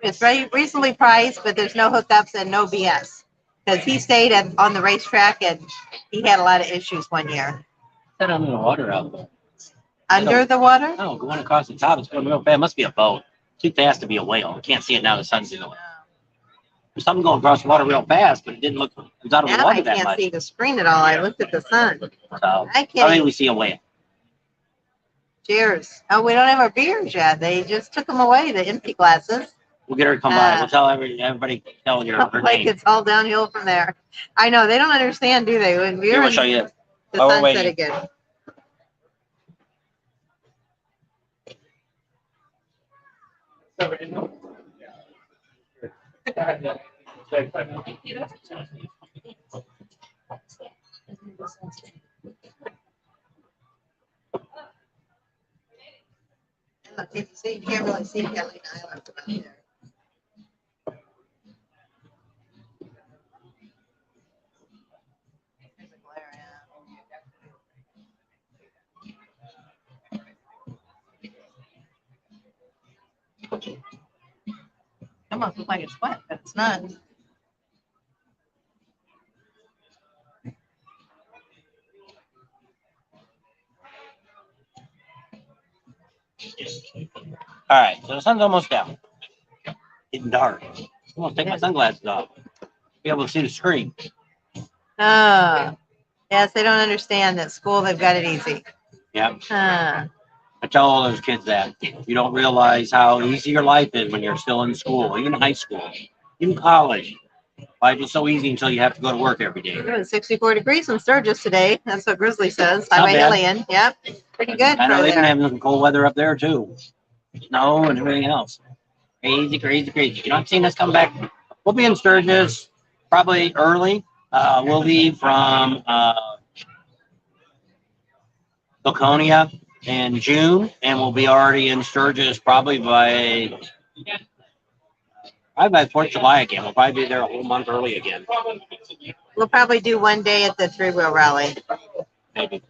it's very reasonably priced, but there's no hookups and no BS. Because he stayed on the racetrack and he had a lot of issues one year. Set under the water out there. Under the water? No, going across the top. It's going real fast. It must be a boat. Too fast to be a whale. I can't see it now. The sun's in the way. There's something going across the water real fast, but it didn't look. It was out of the Now water I that can't much. see the screen at all. I looked at the sun. So I can't. I think we see a whale. Cheers. Oh, we don't have our beers yet. They just took them away, the empty glasses. We'll get her to come by. We'll tell everybody. Tell her Like name. it's all downhill from there. I know they don't understand, do they? When Here, we're we'll show you. the While we're sunset waiting. again. Look, you can't really see Catalina Island from out there. There's a glare, almost looks like it's wet, but it's not. All right, so the sun's almost down. Getting dark. I'm gonna take my sunglasses off. Be able to see the screen. Yes, they don't understand that school, they've got it easy. Yep. Uh, I tell all those kids that you don't realize how easy your life is when you're still in school, even high school, even college. Life is so easy until you have to go to work every day. it was 64 degrees in Sturgis today. That's what Grizzly says. Not Highway bad. Hillian. Yep. Pretty good. I know for they've been there. having some cold weather up there too. Snow and everything else. Crazy, crazy, crazy. You don't see us come back. We'll be in Sturgis probably early. We'll leave from Laconia in June, and we'll be already in Sturgis probably by 4th of July again. We'll probably be there a whole month early again. We'll probably do one day at the three-wheel rally. Maybe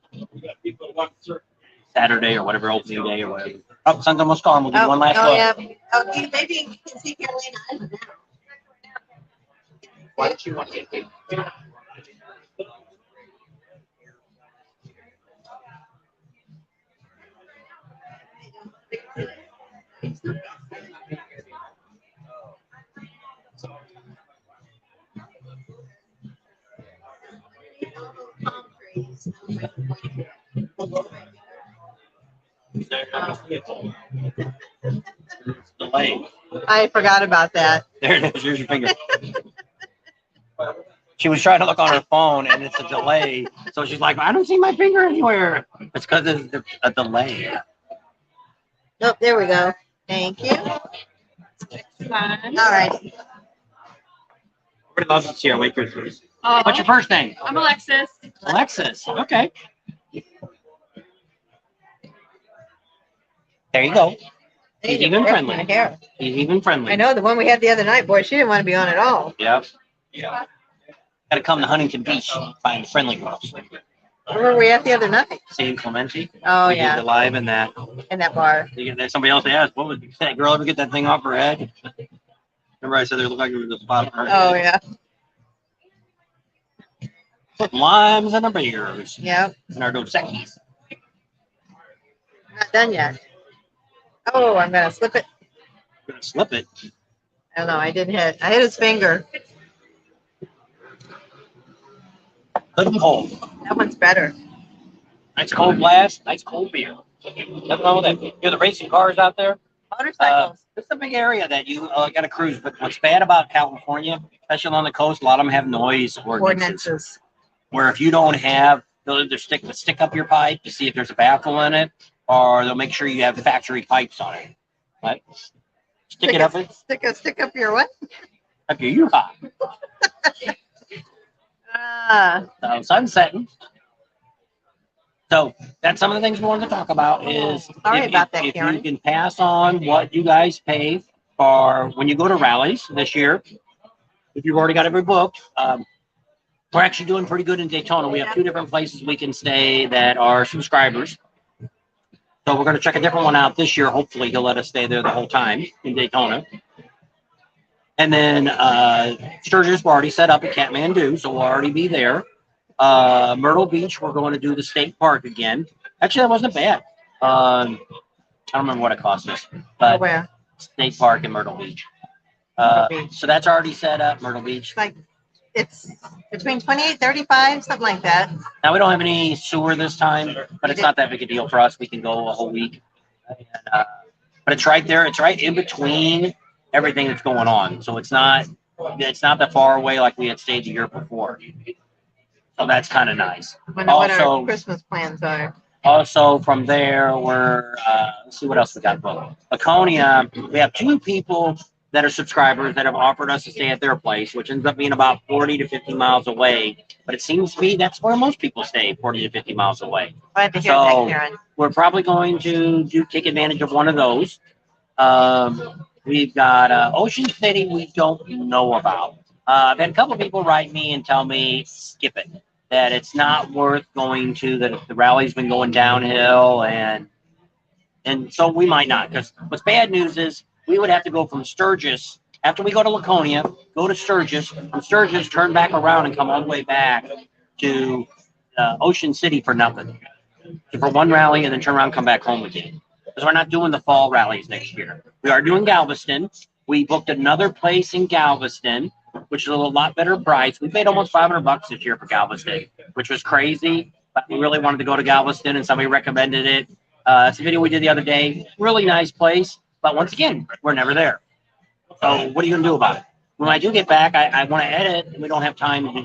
Saturday or whatever, opening day or whatever. Oh, sun's almost gone. We'll do one last look. Yeah. Okay, maybe you can see Carolina Island now. Why don't you want to get delay? I forgot about that. There it is. Here's your finger. She was trying to look on her phone, and it's a delay. So she's like, I don't see my finger anywhere. It's because it's a delay. Oh, there we go. Thank you. All right. Everybody loves us here. Waitress. Oh, What's your first name? I'm Alexis. Alexis. Okay. There you go. He's even friendly. My hair. He's even friendly. I know the one we had the other night, boy, she didn't want to be on at all. Yep. Yeah. Got to come to Huntington Beach and find the friendly girls. Where were we at the other night? San Clemente. Oh, We did yeah, the live in that. in that bar. Somebody else asked, what would that girl ever get that thing off her head? Remember I said they looked like it was a spot on her Oh, head? yeah. Putting limes and our beers Yep. and our Dos Equis. Not done yet. Oh, I'm going to slip it. Gonna slip it. I don't know. I didn't hit. I hit his finger. Good cold. That one's better. Nice cold blast. Nice cold beer. Nothing wrong with that. Hear the racing cars out there? Motorcycles. It's a big area that you got to cruise. But what's bad about California, especially on the coast, a lot of them have noise ordinances. Where if you don't have, they'll either stick up your pipe to see if there's a baffle in it, or they'll make sure you have factory pipes on it. Right? Stick up your what? Up your U-Haul. So sun's setting. So that's some of the things we wanted to talk about. Is sorry about that, if Karen. you can pass on what you guys pay for when you go to rallies this year. If you've already got every booked, we're actually doing pretty good in Daytona. We have 2 different places we can stay that are subscribers. So we're going to check a different one out this year. Hopefully he'll let us stay there the whole time in Daytona. And then Sturgis, we're already set up at Kathmandu, so we'll already be there. Myrtle Beach, we're going to do the state park again. Actually, that wasn't bad. I don't remember what it cost us, but where? State Park in Myrtle Beach. So that's already set up, Myrtle Beach. It's between 28, 35, something like that. Now, we don't have any sewer this time, but it's not that big a deal for us. We can go a whole week. And, but it's right there. It's right in between everything that's going on. So it's not that far away like we had stayed the year before. So that's kind of nice. Wonder what our Christmas plans are. Also, from there, we're let's see what else we got booked. Laconia, we have 2 people that are subscribers that have offered us to stay at their place, which ends up being about 40 to 50 miles away. But it seems to be that's where most people stay, 40 to 50 miles away. Glad to hear that, Karen. We're probably going to take advantage of one of those. We've got Ocean City we don't know about. I've had a couple of people write me and tell me, skip it, that it's not worth going to, that the rally's been going downhill, and so we might not. Because what's bad news is we would have to go from Sturgis, after we go to Laconia, go to Sturgis, from Sturgis, turn back around and come all the way back to Ocean City for nothing. So for one rally and then turn around and come back home again. Because we're not doing the fall rallies next year. We are doing Galveston. We booked another place in Galveston, which is a lot better price. We paid almost $500 this year for Galveston, which was crazy. But we really wanted to go to Galveston, and somebody recommended it. It's a video we did the other day. Really nice place. But once again, we're never there. So what are you going to do about it? When I do get back, I want to edit, and we don't have time to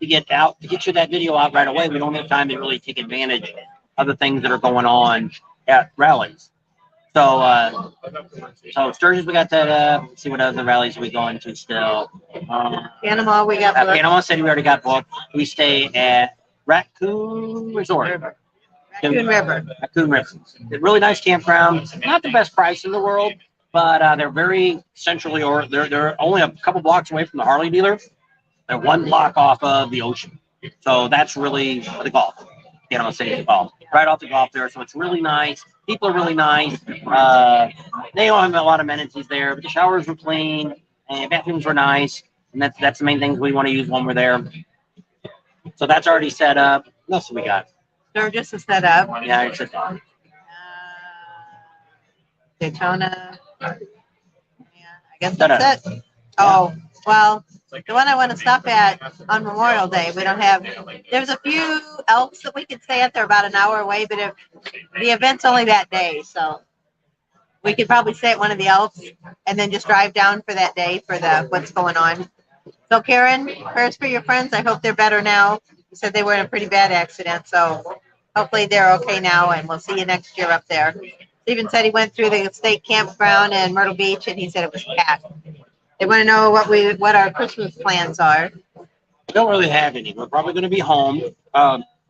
get you that video out right away. We don't have time to really take advantage of the things that are going on at rallies. So Sturgis, we got that. Let's see what other rallies are we going to still. Panama, we got booked. Panama City, we already got booked. We stay at Raccoon Resort. Raccoon River. A really nice campground. Not the best price in the world, but they're very centrally, or they're only a couple blocks away from the Harley dealer. They're 1 block off of the ocean. So that's really the Gulf. Panama City Gulf. Right off the Gulf there. So it's really nice. People are really nice. They don't have a lot of amenities there, but the showers were clean and bathrooms were nice. And that's the main things we want to use when we're there. So that's already set up. What else do we got? Sturgis is set up. Yeah, it's set up. Daytona. Yeah, I guess that's it. Oh, well, the one I want to stop at on Memorial Day, we don't have, there's a few Elks that we could stay at. They're about an hour away, but if the event's only that day, so we could probably stay at one of the Elks and then just drive down for that day for what's going on. So Karen, prayers for your friends. I hope they're better now. You said they were in a pretty bad accident, so hopefully they're okay now, and we'll see you next year up there. Stephen said he went through the state campground in Myrtle Beach, and he said it was packed. They want to know what our Christmas plans are. We don't really have any. We're probably going to be home. We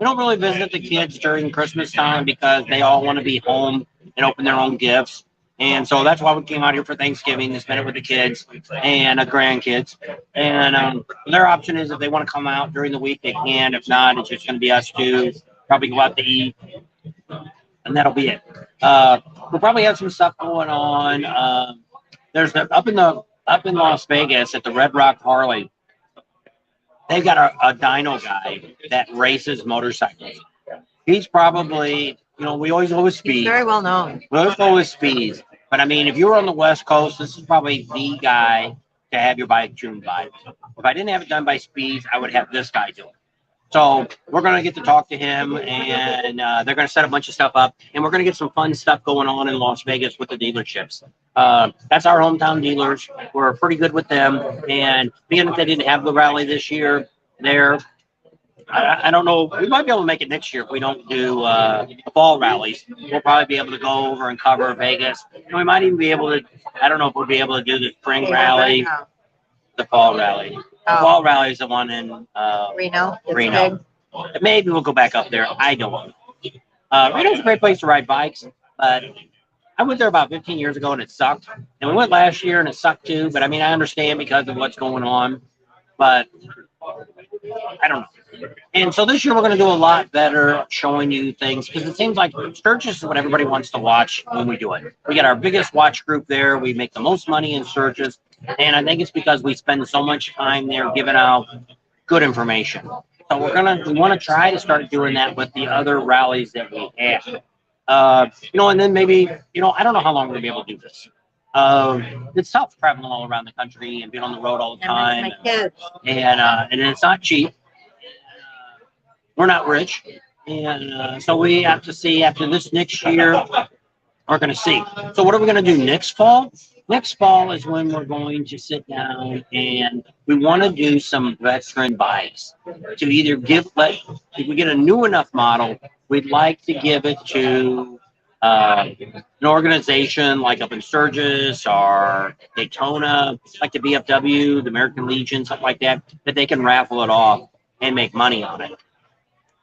don't really visit the kids during Christmas time because they all want to be home and open their own gifts. And so that's why we came out here for Thanksgiving to spend it with the kids and grandkids. And their option is if they want to come out during the week, they can. If not, it's just going to be us two. Probably go out to eat. And that'll be it. We'll probably have some stuff going on. There's up in Las Vegas at the Red Rock Harley. They've got a dyno guy that races motorcycles. He's probably, we always go with speed. He's very well known. We always go with speed. But I mean, if you were on the West Coast, this is probably the guy to have your bike tuned by. If I didn't have it done by Speeds, I would have this guy do it. So we're going to get to talk to him, and they're going to set a bunch of stuff up, and we're going to get some fun stuff going on in Las Vegas with the dealerships. That's our hometown dealers. We're pretty good with them, and being that they didn't have the rally this year, I don't know. We might be able to make it next year if we don't do fall rallies. We'll probably be able to go over and cover Vegas, and we might even be able to. I don't know if we'll be able to do the spring rally, the fall rally. The fall rally is the one in Reno. Reno. Maybe we'll go back up there. I don't know. Reno's a great place to ride bikes, but I went there about 15 years ago and it sucked. And we went last year and it sucked too. But I mean, I understand because of what's going on, but I don't know. And so this year we're going to do a lot better showing you things because it seems like Sturgis is what everybody wants to watch when we do it. We got our biggest watch group there. We make the most money in Sturgis. And I think it's because we spend so much time there giving out good information. So we want to try to start doing that with the other rallies that we have. And then maybe, I don't know how long we're going to be able to do this. It's tough traveling all around the country and being on the road all the time. And it's not cheap. We're not rich. And so we have to see after this next year, we're going to see. So what are we going to do next fall? Next fall is when we're going to sit down and we want to do some veteran bikes to either if we get a new enough model, we'd like to give it to an organization like up in Sturgis or Daytona, like the BFW, the American Legion, something like that they can raffle it off and make money on it.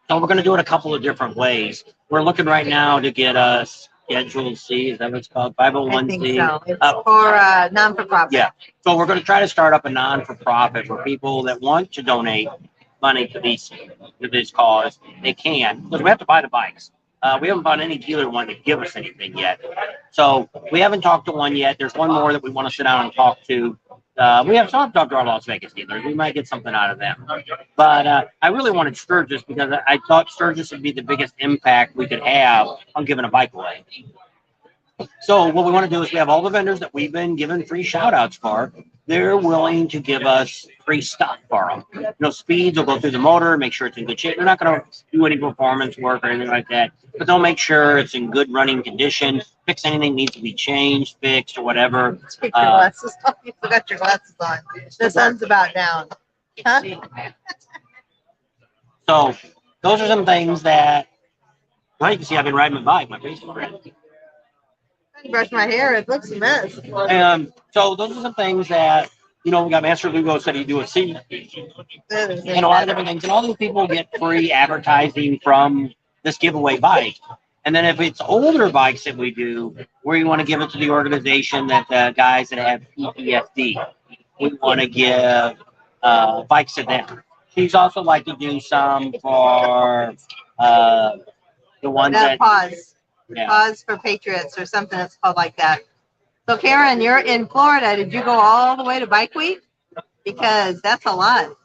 So we're going to do it a couple of different ways. We're looking right now to get us Schedule C, is that what it's called? 501c. I think so. It's for non-for-profit. Yeah. So we're going to try to start up a non-for-profit for people that want to donate money to this cause. They can, because we have to buy the bikes. We haven't found any dealer wanting to give us anything yet. So we haven't talked to one yet. There's one more that we want to sit down and talk to. We have to talk to our Las Vegas dealers. We might get something out of them. But I really wanted Sturgis because I thought Sturgis would be the biggest impact we could have on giving a bike away. So what we want to do is we have all the vendors that we've been given free shout outs for. They're willing to give us free stuff for them. Speeds will go through the motor, make sure it's in good shape. They're not going to do any performance work or anything like that, but they'll make sure it's in good running condition, fix anything needs to be changed, fixed, or whatever. Take your glasses on. You forgot your glasses on. The sun's about down. Huh? So those are some things that, well, you can see I've been riding my bike. My face is red. Brush my hair. It looks a mess. So those are some things that, we got Master Lugo said he'd do a seat and a lot of different things. And all these people get free advertising from this giveaway bike. And then if it's older bikes that we do, where you want to give it to the organization that the guys that have PTSD, we want to give bikes to them. She's also like to do some for the ones that pause. Yeah. Pause for Patriots or something that's called like that. So Karen, you're in Florida. Did you go all the way to Bike Week? Because that's a lot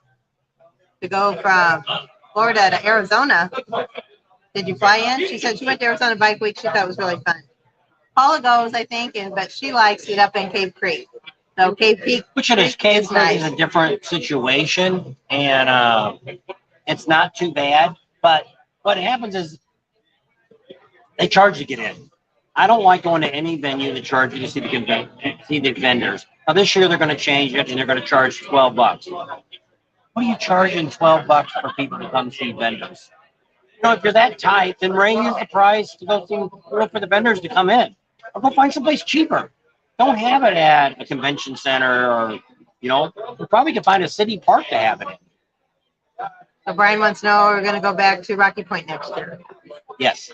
to go from Florida to Arizona. Did you fly in? She said she went to Arizona Bike Week. She thought it was really fun. Paula goes, I think, but she likes it up in Cave Creek. So Cave Creek, which it is. Cave Creek is a different situation, and it's not too bad. But what happens is they charge you to get in. I don't like going to any venue that charge you to see the vendors. Now this year they're going to change it and they're going to charge $12. What are you charging $12 for people to come see vendors? If you're that tight, then raise the price to go for the vendors to come in, or go find someplace cheaper. Don't have it at a convention center, or you probably can find a city park to have it in. So Brian wants to know we're going to go back to Rocky Point next year. Yes.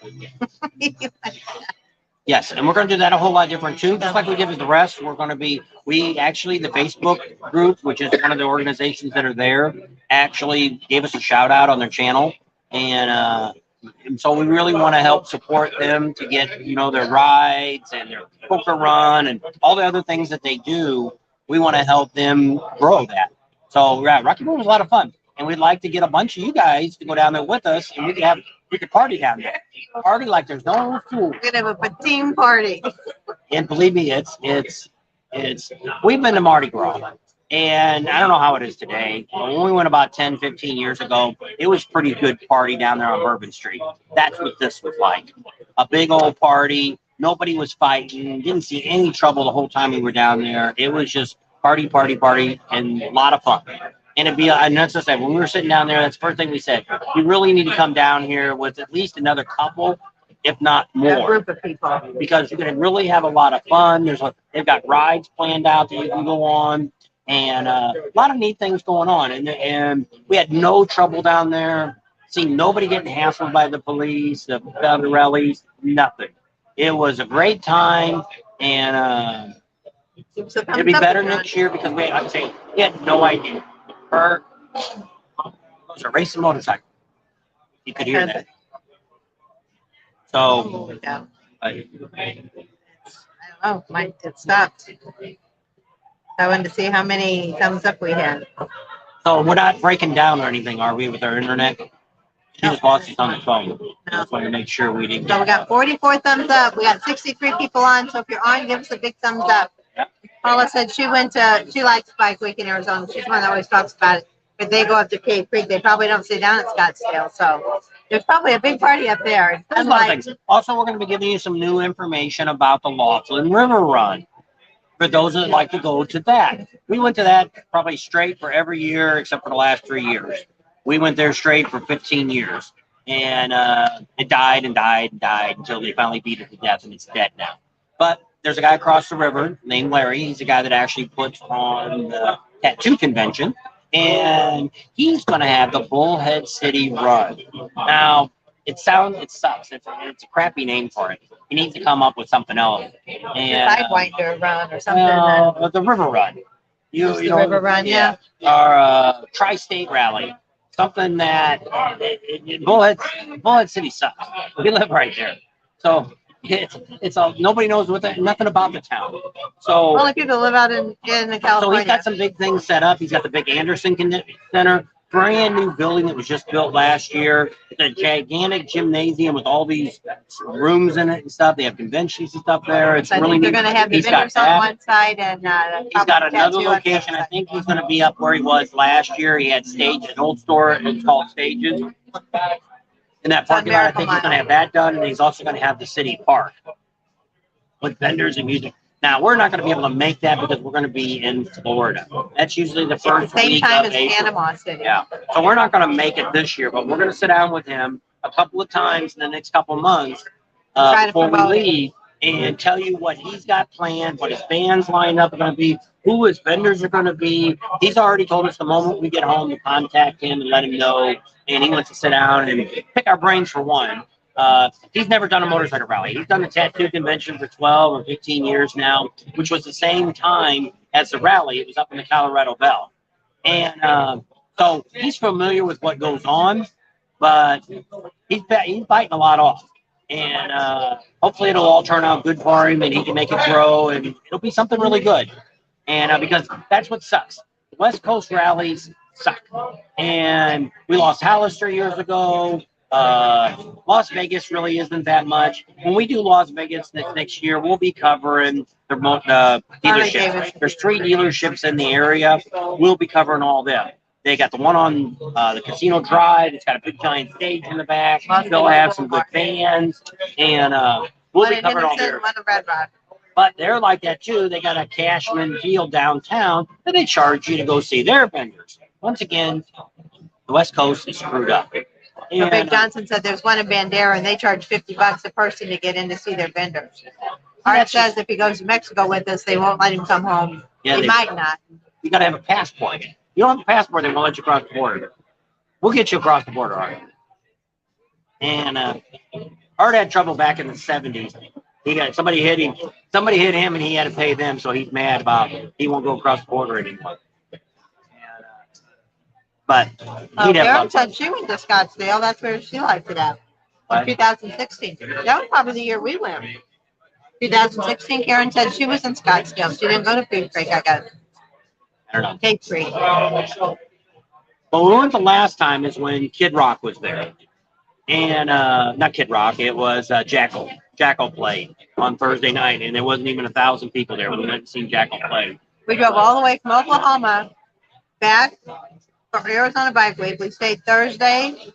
Yes, and we're going to do that a whole lot different too. Just like we did with the rest, the Facebook group, which is one of the organizations that are there, actually gave us a shout out on their channel. And so we really want to help support them to get, their rides and their poker run and all the other things that they do. We want to help them grow that. So yeah, Rocky Point was a lot of fun. And we'd like to get a bunch of you guys to go down there with us, and we could party down there. Party like there's no fool. We're gonna have a team party. And believe me, it's we've been to Mardi Gras. And I don't know how it is today. But when we went about 10, 15 years ago, it was pretty good party down there on Bourbon Street. That's what this was like. A big old party. Nobody was fighting. Didn't see any trouble the whole time we were down there. It was just party, party, party, and a lot of fun. And it'd be, and that's what I said, when we were sitting down there, that's the first thing we said. You really need to come down here with at least another couple, if not A more, group of people. because you're going to really have a lot of fun. They've got rides planned out that you can go on, and a lot of neat things going on. And we had no trouble down there. Seen nobody getting hassled by the police, the rallies, nothing. It was a great time, and So it'll be thumbs up better if you're next year because I'd say we had no idea. Her was a racing motorcycle. You could hear that. So on. Yeah. I don't know. It stopped. I wanted to see how many thumbs up we had. So we're not breaking down or anything, are we, with our internet? She just lost us on the phone. I just wanted to make sure we didn't. So we got 44 thumbs up. We got 63 people on. So if you're on, give us a big thumbs up. Yep. Paula said she likes Bike Week in Arizona. She's the one that always talks about it. But they go up to Cave Creek. They probably don't sit down at Scottsdale. So there's probably a big party up there. There's a lot of things. Also, we're going to be giving you some new information about the Laughlin River Run. For those that like to go to that. We went to that probably straight for every year except for the last 3 years. We went there straight for 15 years. And it died and died and died until they finally beat it to death, and it's dead now. But there's a guy across the river named Larry. He's the guy that actually puts on the tattoo convention. And he's going to have the Bullhead City Run. Now, it sucks. It's a crappy name for it. He needs to come up with something else. And Sidewinder run or something. the River Run. The River Run, yeah. Our Tri-State Rally. Something that Bullhead City sucks. We live right there, so it's all nobody knows nothing about the town. So Only people live out in California. So he's got some big things set up. He's got the big Anderson Center, brand new building that was just built last year. It's a gigantic gymnasium with all these rooms in it and stuff. They have conventions and stuff there. It's I really think they're neat. going to have the He's got vendors on that. one side and He's got another location. I think he's going to be up where he was last year. He had an old store. It's called Stages. In that parking lot, I think he's going to have that done, and he's also going to have the city park with vendors and music. Now, we're not going to be able to make that because we're going to be in Florida. That's usually the first same week time of as April. Panama City. Yeah. So we're not going to make it this year, but we're going to sit down with him a couple of times in the next couple of months before we leave and tell you what he's got planned, what his bands lined up are going to be, who his vendors are going to be. He's already told us the moment we get home to contact him and let him know. And he wants to sit down and pick our brains for one. He's never done a motorcycle rally. He's done the tattoo convention for 12 or 15 years now, which was the same time as the rally. It was up in the Colorado Bell. And so he's familiar with what goes on, but he's biting a lot off. And hopefully it'll all turn out good for him and he can make it grow and it'll be something really good. And because that's what sucks. The West Coast rallies suck. And we lost Hollister years ago. Las Vegas really isn't that much. When we do Las Vegas next year, we'll be covering the dealerships. There's 3 dealerships in the area. We'll be covering all them. They got the one on the Casino Drive. It's got a big giant stage in the back. They'll have some good bands, and we'll be covering all there. But they're like that too. They got a Cashman Field downtown that they charge you to go see their vendors. Once again, the West Coast is screwed up. So Big Johnson said there's one in Bandera and they charge $50 a person to get in to see their vendors. Art says if he goes to Mexico with us, they won't let him come home. Yeah, he might not. You got to have a passport. You don't have a passport, they won't let you cross the border. We'll get you across the border, Art. And Art had trouble back in the 70s. Somebody hit him. Somebody hit him, and he had to pay them. So he's mad about it. He won't go across the border anymore. But Karen said she went to Scottsdale. That's where she liked it at. In 2016. That was probably the year we went. 2016. Karen said she was in Scottsdale. She didn't go to Cave Creek. I don't know. Cave Creek. Well, we went the last time is when Kid Rock was there. And not Kid Rock, it was Jackal. Jackal played on Thursday night, and there wasn't even 1,000 people there. We hadn't seen Jackal play. We drove all the way from Oklahoma back for Arizona Bike Week. We stayed Thursday,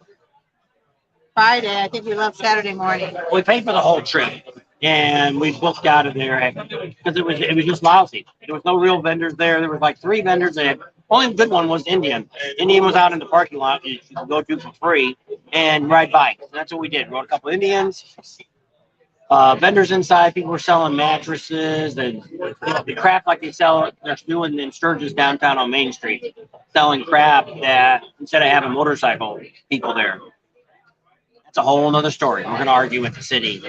Friday. I think we left Saturday morning. We paid for the whole trip, and we booked out of there because it was just lousy. There was no real vendors there. There was like 3 vendors. And only good one was Indian. Indian was out in the parking lot you could go to for free and ride bikes. And that's what we did. Rode a couple Indians. Vendors inside, people were selling mattresses and the crap like they're doing in Sturgis downtown on Main Street, selling crap that instead of having motorcycle people there. That's a whole nother story. We're going to argue with the city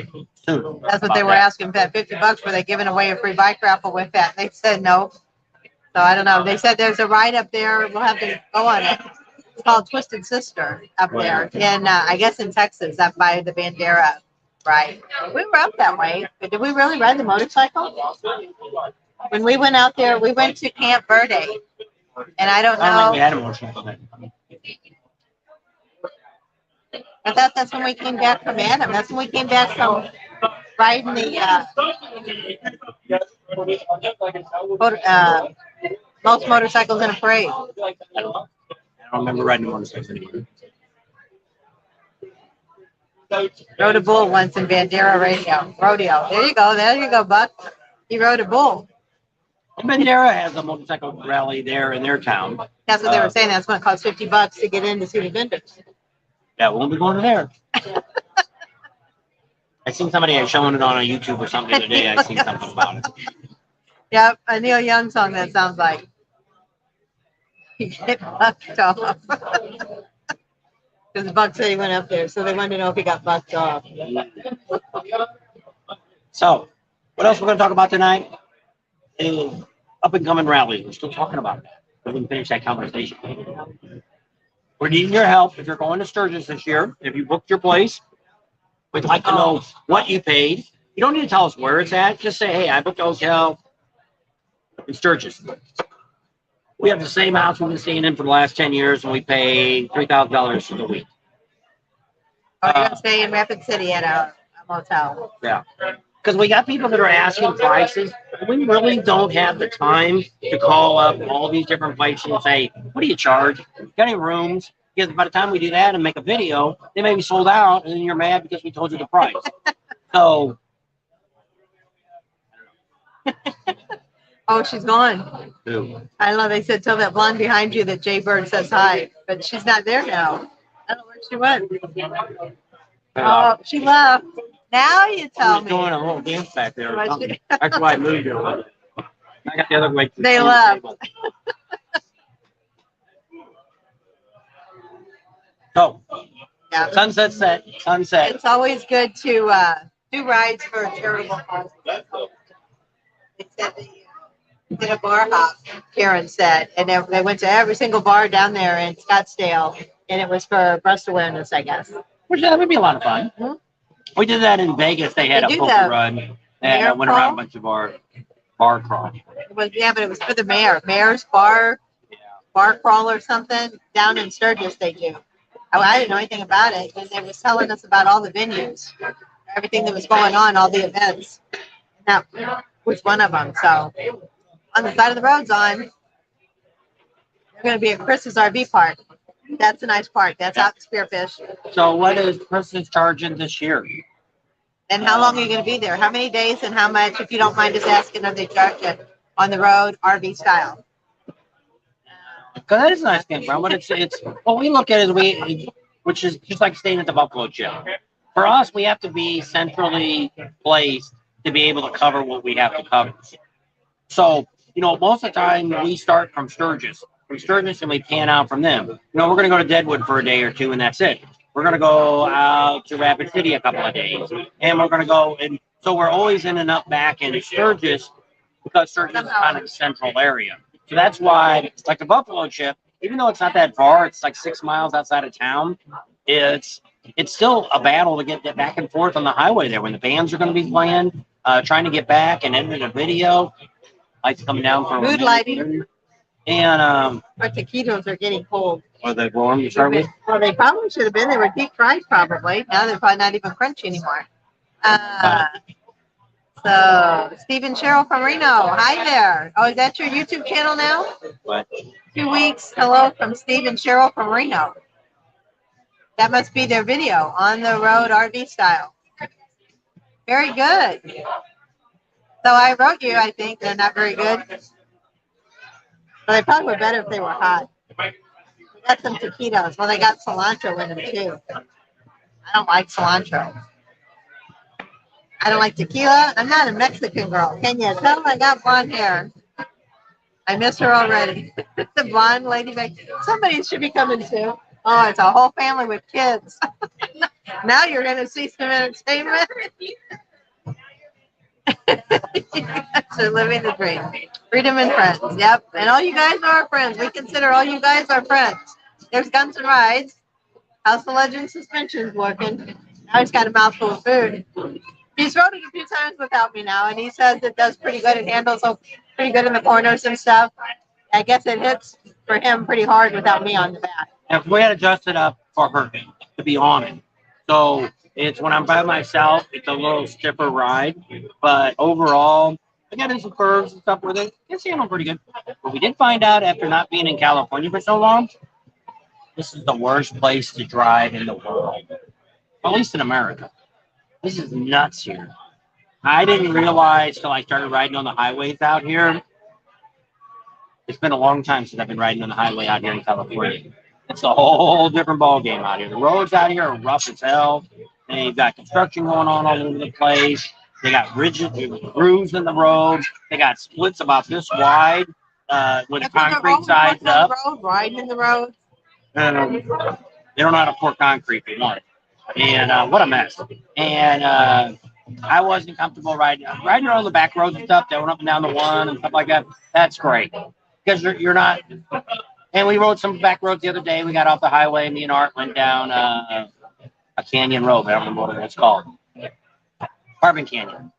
soon. That's what they were asking for that $50. Were they giving away a free bike raffle with that? They said no. So I don't know. They said there's a ride up there. We'll have to go on it. It's called Twisted Sister up there in, I guess in Texas, up by the Bandera. Right. We were up that way, but did we really ride the motorcycle? When we went out there, we went to Camp Verde, and I don't know. I don't think we had a motorcycle then. I thought that's when we came back from Adam. That's when we came back from riding the most motorcycles in a parade. I don't remember riding a motorcycle anymore. Rode a bull once in Bandera Rodeo. There you go, Buck. He rode a bull. Bandera has a motorcycle rally there in their town. That's what they were saying. That's when it costs $50 to get in to see the vendors. Yeah, we'll be going to there. I seen somebody showing it on a YouTube or something the other day. I seen something about it. Yep, a Neil Young song that sounds like. He get bucked off. Because Buck said he went up there, so they wanted to know if he got bucked off. So, what else we're going to talk about tonight is up and coming rallies. We're still talking about that. We didn't finish that conversation. We're needing your help if you're going to Sturgis this year. If you booked your place, we'd like to know what you paid. You don't need to tell us where it's at. Just say, hey, I booked a hotel in Sturgis. We have the same house we've been staying in for the last 10 years, and we pay $3,000 for the week. Oh, you're going to stay in Rapid City at a motel. Yeah. Because we got people that are asking prices. We really don't have the time to call up all these different places and say, what do you charge? Got any rooms? Because by the time we do that and make a video, they may be sold out, and then you're mad because we told you the price. So. Oh, she's gone. Who? I don't know. They said, tell that blonde behind you that Jay Bird says hi. But she's not there now. I don't know where she went. Oh, she left. Now you tell me. Doing a little dance back there. Or something. That's why I moved her. I got the other way. They left. So, Yeah. sunset set. Sunset. It's always good to do rides for a charitable cause. They said they did a bar hop, Karen said, and they went to every single bar down there in Scottsdale, and it was for breast awareness, I guess. Which that would be a lot of fun. Mm-hmm. We did that in Vegas. They had They a do poker that. run, and I went around a bunch of bar crawl. It was, yeah, but it was for the mayor's bar crawl or something down in Sturgis. They do. I didn't know anything about it, and they was telling us about all the venues, everything that was going on, all the events. And that was one of them. So on the side of the road's on. They're going to be at Chris's RV park. That's a nice park. That's out to Spearfish. So what is Chris charging this year? And how long are you going to be there? How many days and how much, if you don't mind us asking, are they charging on the road, RV style? Because that is a nice campground, but it's what we look at is which is just like staying at the Buffalo Gym. For us, we have to be centrally placed to be able to cover what we have to cover. So, most of the time we start from Sturgis, and we pan out from them. We're going to go to Deadwood for a day or two, and that's it. We're going to go out to Rapid City a couple of days, and we're going to go, and so we're always in and up back in Sturgis because Sturgis is kind of a central area. So that's why, like the Buffalo Chip, even though it's not that far, it's like 6 miles outside of town. It's still a battle to get back and forth on the highway there when the bands are going to be playing, trying to get back and editing a video. Lights coming down for Mood lighting. And our taquitos are getting cold. are they warm to start with? Well, they probably should have been. They were deep fried probably. Now they're probably not even crunchy anymore. So, Steve and Cheryl from Reno. Hi there. Oh, is that your YouTube channel now? What? 2 weeks. Hello from Steve and Cheryl from Reno. That must be their video, on the road RV style. Very good. So I wrote you, I think they're not very good. But they probably were better if they were hot. We got some taquitos. Well, they got cilantro in them too. I don't like cilantro. I don't like tequila. I'm not a Mexican girl. Can you tell I got blonde hair? I miss her already. The blonde lady back. Somebody should be coming too. Oh, it's a whole family with kids. Now you're going to see some entertainment. So living the dream. Freedom and friends. Yep. And all you guys are our friends. We consider all you guys our friends. There's Guns and Rides. House of Legends suspension's working. Now he's got a mouthful of food. He's rode it a few times without me now, and he says it does pretty good. It handles pretty good in the corners and stuff. I guess it hits for him pretty hard without me on the back. If we had adjusted up for her to be on it. So it's when I'm by myself, it's a little stiffer ride. But overall, I got in some curves and stuff with it. It's handling pretty good. But we did find out after not being in California for so long, this is the worst place to drive in the world. At least in America. This is nuts here. I didn't realize till I started riding on the highways out here. It's been a long time since I've been riding on the highway out here in California. It's a whole different ball game out here. The roads out here are rough as hell. They've got construction going on all over the place. They got rigid grooves in the road. They got splits about this wide with the concrete sides up. Riding in the road. They don't know how to pour concrete for one. And what a mess. And I wasn't comfortable riding around the back roads and stuff, going up and down the one and stuff like that. That's great. Because you're not. And we rode some back roads the other day. We got off the highway. Me and Art went down a canyon road. I don't remember what it's called. Carbon Canyon.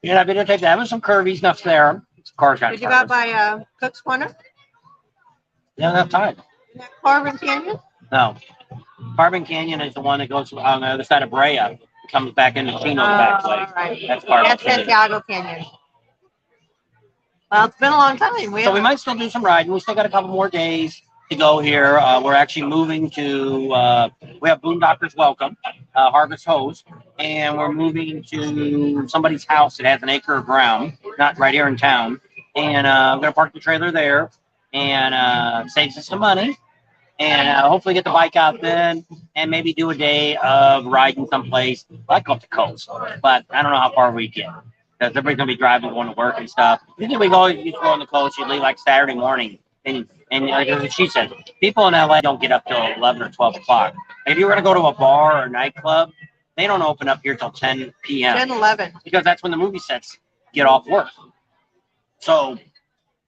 Yeah, I videotaped that. There was some curvy stuff there. Cars got Did you go by Cook's Corner? Yeah, enough time. Carbon Canyon? No. Carbon Canyon is the one that goes on the other side of Brea. It comes back into Chino the back way. Right. That's Carbon That's Canyon. Santiago Canyon. Well, it's been a long time. So we might still do some riding. We still got a couple more days to go here. We're actually moving to, we have Boondockers Welcome, Harvest Hose, and we're moving to somebody's house that has an acre of ground, not right here in town. And we're going to park the trailer there and save us some money. And hopefully get the bike out then and maybe do a day of riding someplace like off the coast. But I don't know how far we get. Because everybody's going to be driving, going to work and stuff. Usually we go on the coast, you leave like Saturday morning. And like she said, people in LA don't get up till 11 or 12 o'clock. If you were to go to a bar or a nightclub, they don't open up here till 10 p.m. 10, 11. Because that's when the movie sets get off work. So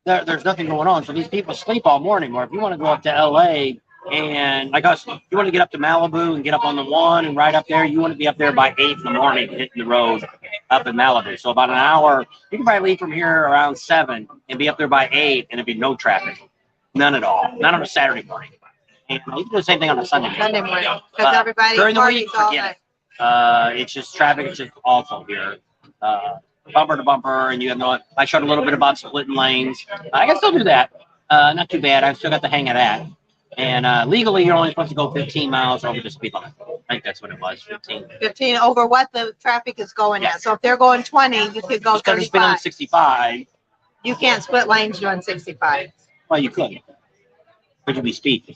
there's nothing going on. So these people sleep all morning. Or if you want to go up to LA and like us, you want to get up to Malibu and get up on the one and ride up there, you want to be up there by 8 in the morning hitting the road up in Malibu. So about an hour, you can probably leave from here around 7 and be up there by 8 and it'd be no traffic. None at all. Not on a Saturday morning. And you can do the same thing on a Sunday morning. Sunday morning. Because everybody during the week, all forget night. it. It's just traffic is just awful here. Bumper to bumper, and you have no. I showed a little bit about splitting lanes. I can still do that. Not too bad. I've still got the hang of that. And legally, you're only supposed to go 15 miles over the speed limit. I think that's what it was, 15. 15 over what the traffic is going at. So if they're going 20, you could go Because it's been on 35. 65. You can't split lanes doing 65. Well, you could. Could you be speeding?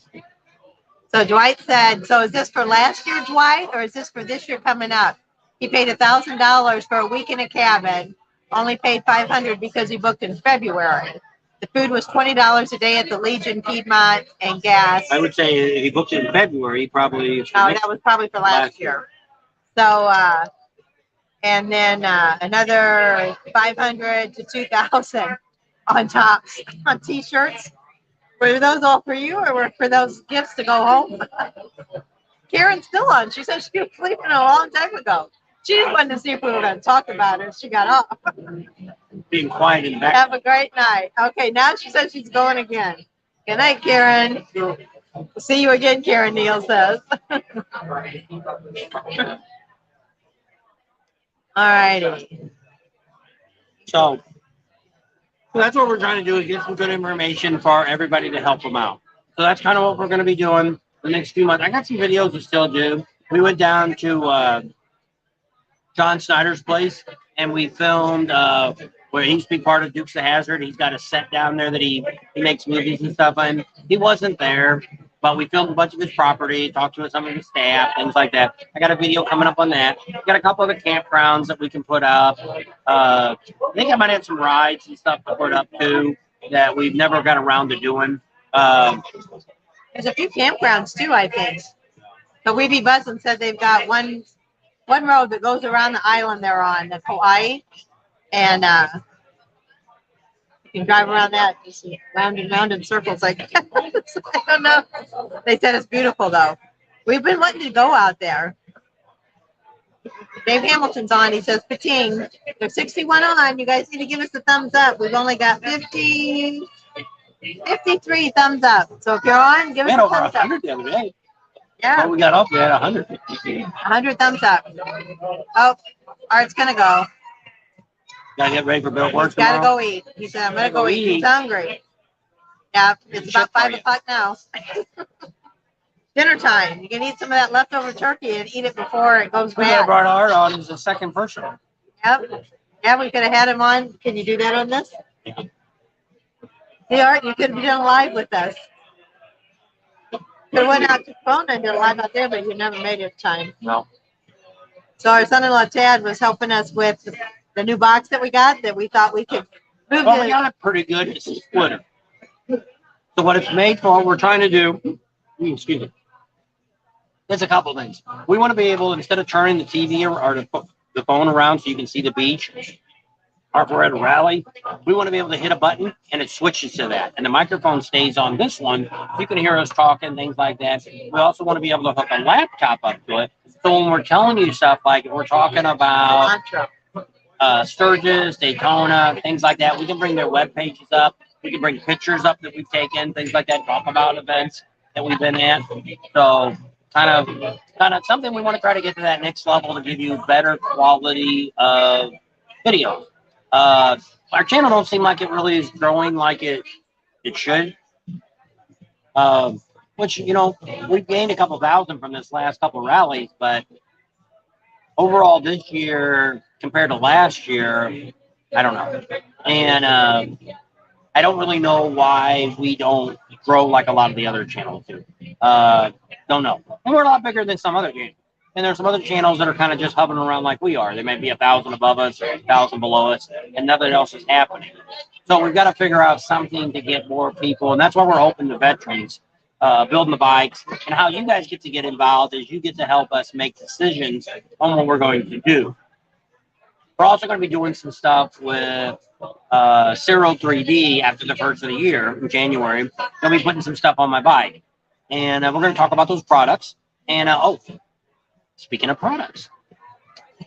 So Dwight said, so is this for last year, Dwight, or is this for this year coming up? He paid $1,000 for a week in a cabin, only paid $500 because he booked in February. The food was $20 a day at the Legion, Piedmont, and gas. I would say if he booked it in February, probably. No, that was probably for last year. So, and then another $500 to $2,000 on tops, on T-shirts. Were those all for you, or were for those gifts to go home? Karen's still on. She said she was sleeping a long time ago. She just wanted to see if we were going to talk about it. She got off. Being quiet in the back. Have a great night. Okay, now she says she's going again. Good night, Karen. See you again, Karen, Neil says. All righty. So that's what we're trying to do is get some good information for everybody to help them out. So that's kind of what we're going to be doing the next few months. I got some videos to still do. We went down to John Snyder's place and we filmed where he used to be part of Dukes of Hazzard. He's got a set down there that he makes movies and stuff in. He wasn't there, but we filmed a bunch of his property, talked to some of his staff, things like that. I got a video coming up on that. Got a couple of the campgrounds that we can put up. I think I might have some rides and stuff to put up too that we've never got around to doing. There's a few campgrounds too, I think. But Weeby Buzzin said they've got one road that goes around the island they're on, that's Hawaii. And you can drive around that, just round and round in circles. Like, I don't know. They said it's beautiful, though. We've been wanting to go out there. Dave Hamilton's on. He says, Pating, there's 61 on. You guys need to give us a thumbs up. We've only got 53 thumbs up. So if you're on, give us a over thumbs 100 up. the other day. Yeah. What we got up, we had 100. 100 thumbs up. Oh, Art's going to go. Gotta get ready for billboards. He's got to tomorrow. go eat. He said, I'm going to go eat. He's hungry. Yeah, it's about 5 o'clock now. Dinner time. You can eat some of that leftover turkey and eat it before it goes We could have bad. brought Art on as a second person. Yep. Yeah, we could have had him on. Can you do that on this? Yeah. See, Art, you could have done live with us. We went out to phone and did a live out there, but you never made it time. No. So our son-in-law Tad was helping us with the new box that we got that we thought we could move Well, we to. got it pretty good. It's a splitter. So what it's made for, we're trying to do, excuse me, there's a couple things. We want to be able, instead of turning the TV or the phone around so you can see the beach, or if we're at a rally, we want to be able to hit a button and it switches to that. And the microphone stays on this one. You can hear us talking, things like that. We also want to be able to hook a laptop up to it. So when we're telling you stuff, like if we're talking about Sturgis, Daytona, things like that, we can bring their web pages up. We can bring pictures up that we've taken, things like that, talk about events that we've been at. So kind of something we want to try to get to that next level to give you better quality of video. Our channel don't seem like it really is growing like it should. Which, you know, we've gained a couple thousand from this last couple rallies, but overall this year compared to last year, I don't know. And I don't really know why we don't grow like a lot of the other channels do. Don't know. And we're a lot bigger than some other channels. And there's some other channels that are kind of just hovering around like we are. They may be 1,000 above us, 1,000 below us, and nothing else is happening. So we've got to figure out something to get more people. And that's why we're hoping the veterans, building the bikes, and how you guys get to get involved is you get to help us make decisions on what we're going to do. We're also going to be doing some stuff with Zero 3D after the first of the year in January. I'll be putting some stuff on my bike. And we're going to talk about those products. And, speaking of products,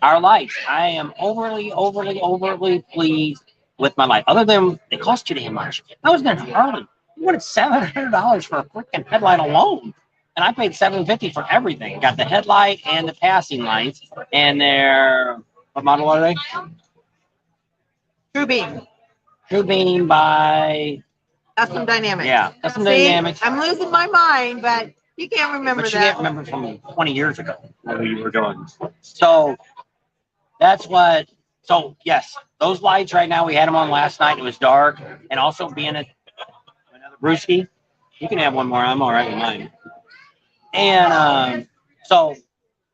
our lights. I am overly pleased with my light. Other than they cost too damn much. I was going to Harlan. You wanted $700 for a freaking headlight alone. And I paid $750 for everything. Got the headlight and the passing lights. And they're, what model are they? True Beam. True Beam by Custom Dynamics. Yeah, Custom See, Dynamics. I'm losing my mind, but you can't remember But you that. can't remember from 20 years ago what we were doing. So that's what. So yes, those lights right now. We had them on last night. It was dark, and also being another brewski. You can have one more. I'm all right with mine. And so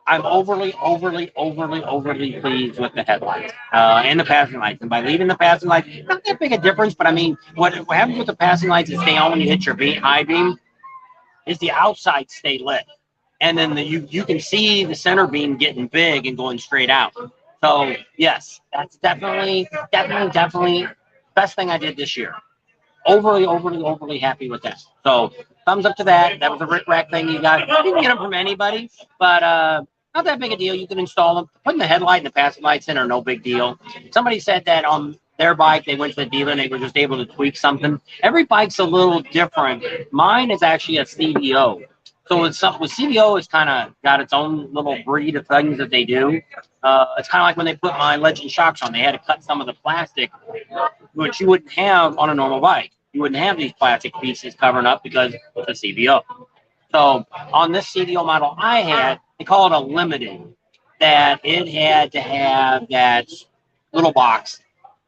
I'm overly pleased with the headlights and the passing lights. And by leaving the passing lights, not that big a difference. But I mean, what happens with the passing lights is they on when you hit your high beam. Is the outside stay lit, and then you can see the center beam getting big and going straight out. So yes, that's definitely best thing I did this year. Overly happy with that. So thumbs up to that. That was a Rick Rack thing you got. You can get them from anybody, but not that big a deal. You can install them. Putting the headlight and the passing lights in are no big deal. Somebody said that on their bike, they went to the dealer and they were just able to tweak something. Every bike's a little different. Mine is actually a CVO. So with CBO, it's kind of got its own little breed of things that they do. It's kind of like when they put my Legend shocks on. They had to cut some of the plastic, which you wouldn't have on a normal bike. You wouldn't have these plastic pieces covering up because it's a CBO. So on this CBO model I had, they call it a limited, that it had to have that little box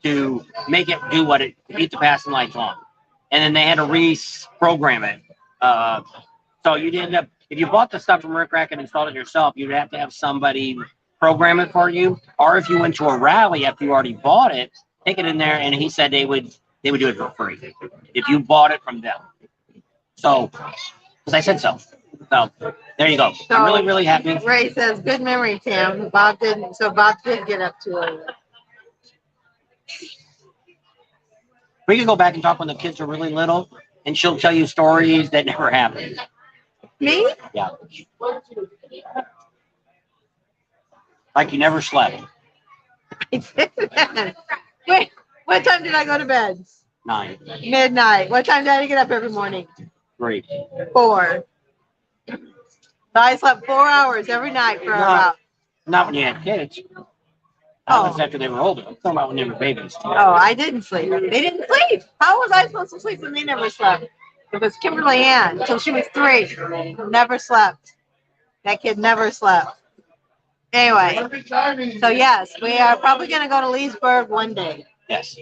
to make it do what it keep the passing lights on, and then they had to reprogram it. So you'd end up, if you bought the stuff from Rick Rack and installed it yourself, you'd have to have somebody program it for you. Or if you went to a rally after you already bought it, take it in there, and he said they would do it for free if you bought it from them. So, because I said so. So there you go. I'm really, really happy. Ray says, good memory, Tim. Bob did get up too early. We could go back and talk when the kids were really little, and she'll tell you stories that never happened. Me? Yeah. Like you never slept. Wait, what time did I go to bed? 9. Midnight. What time did I get up every morning? 3. 4. So I slept 4 hours every night for about. Not when you had kids. That was after they were older. I'm talking about when they were babies. Oh, I didn't sleep. They didn't sleep. How was I supposed to sleep when they never slept? It was Kimberly Ann until she was 3. Never slept. That kid never slept. Anyway, so yes, we are probably going to go to Leesburg one day. Yes.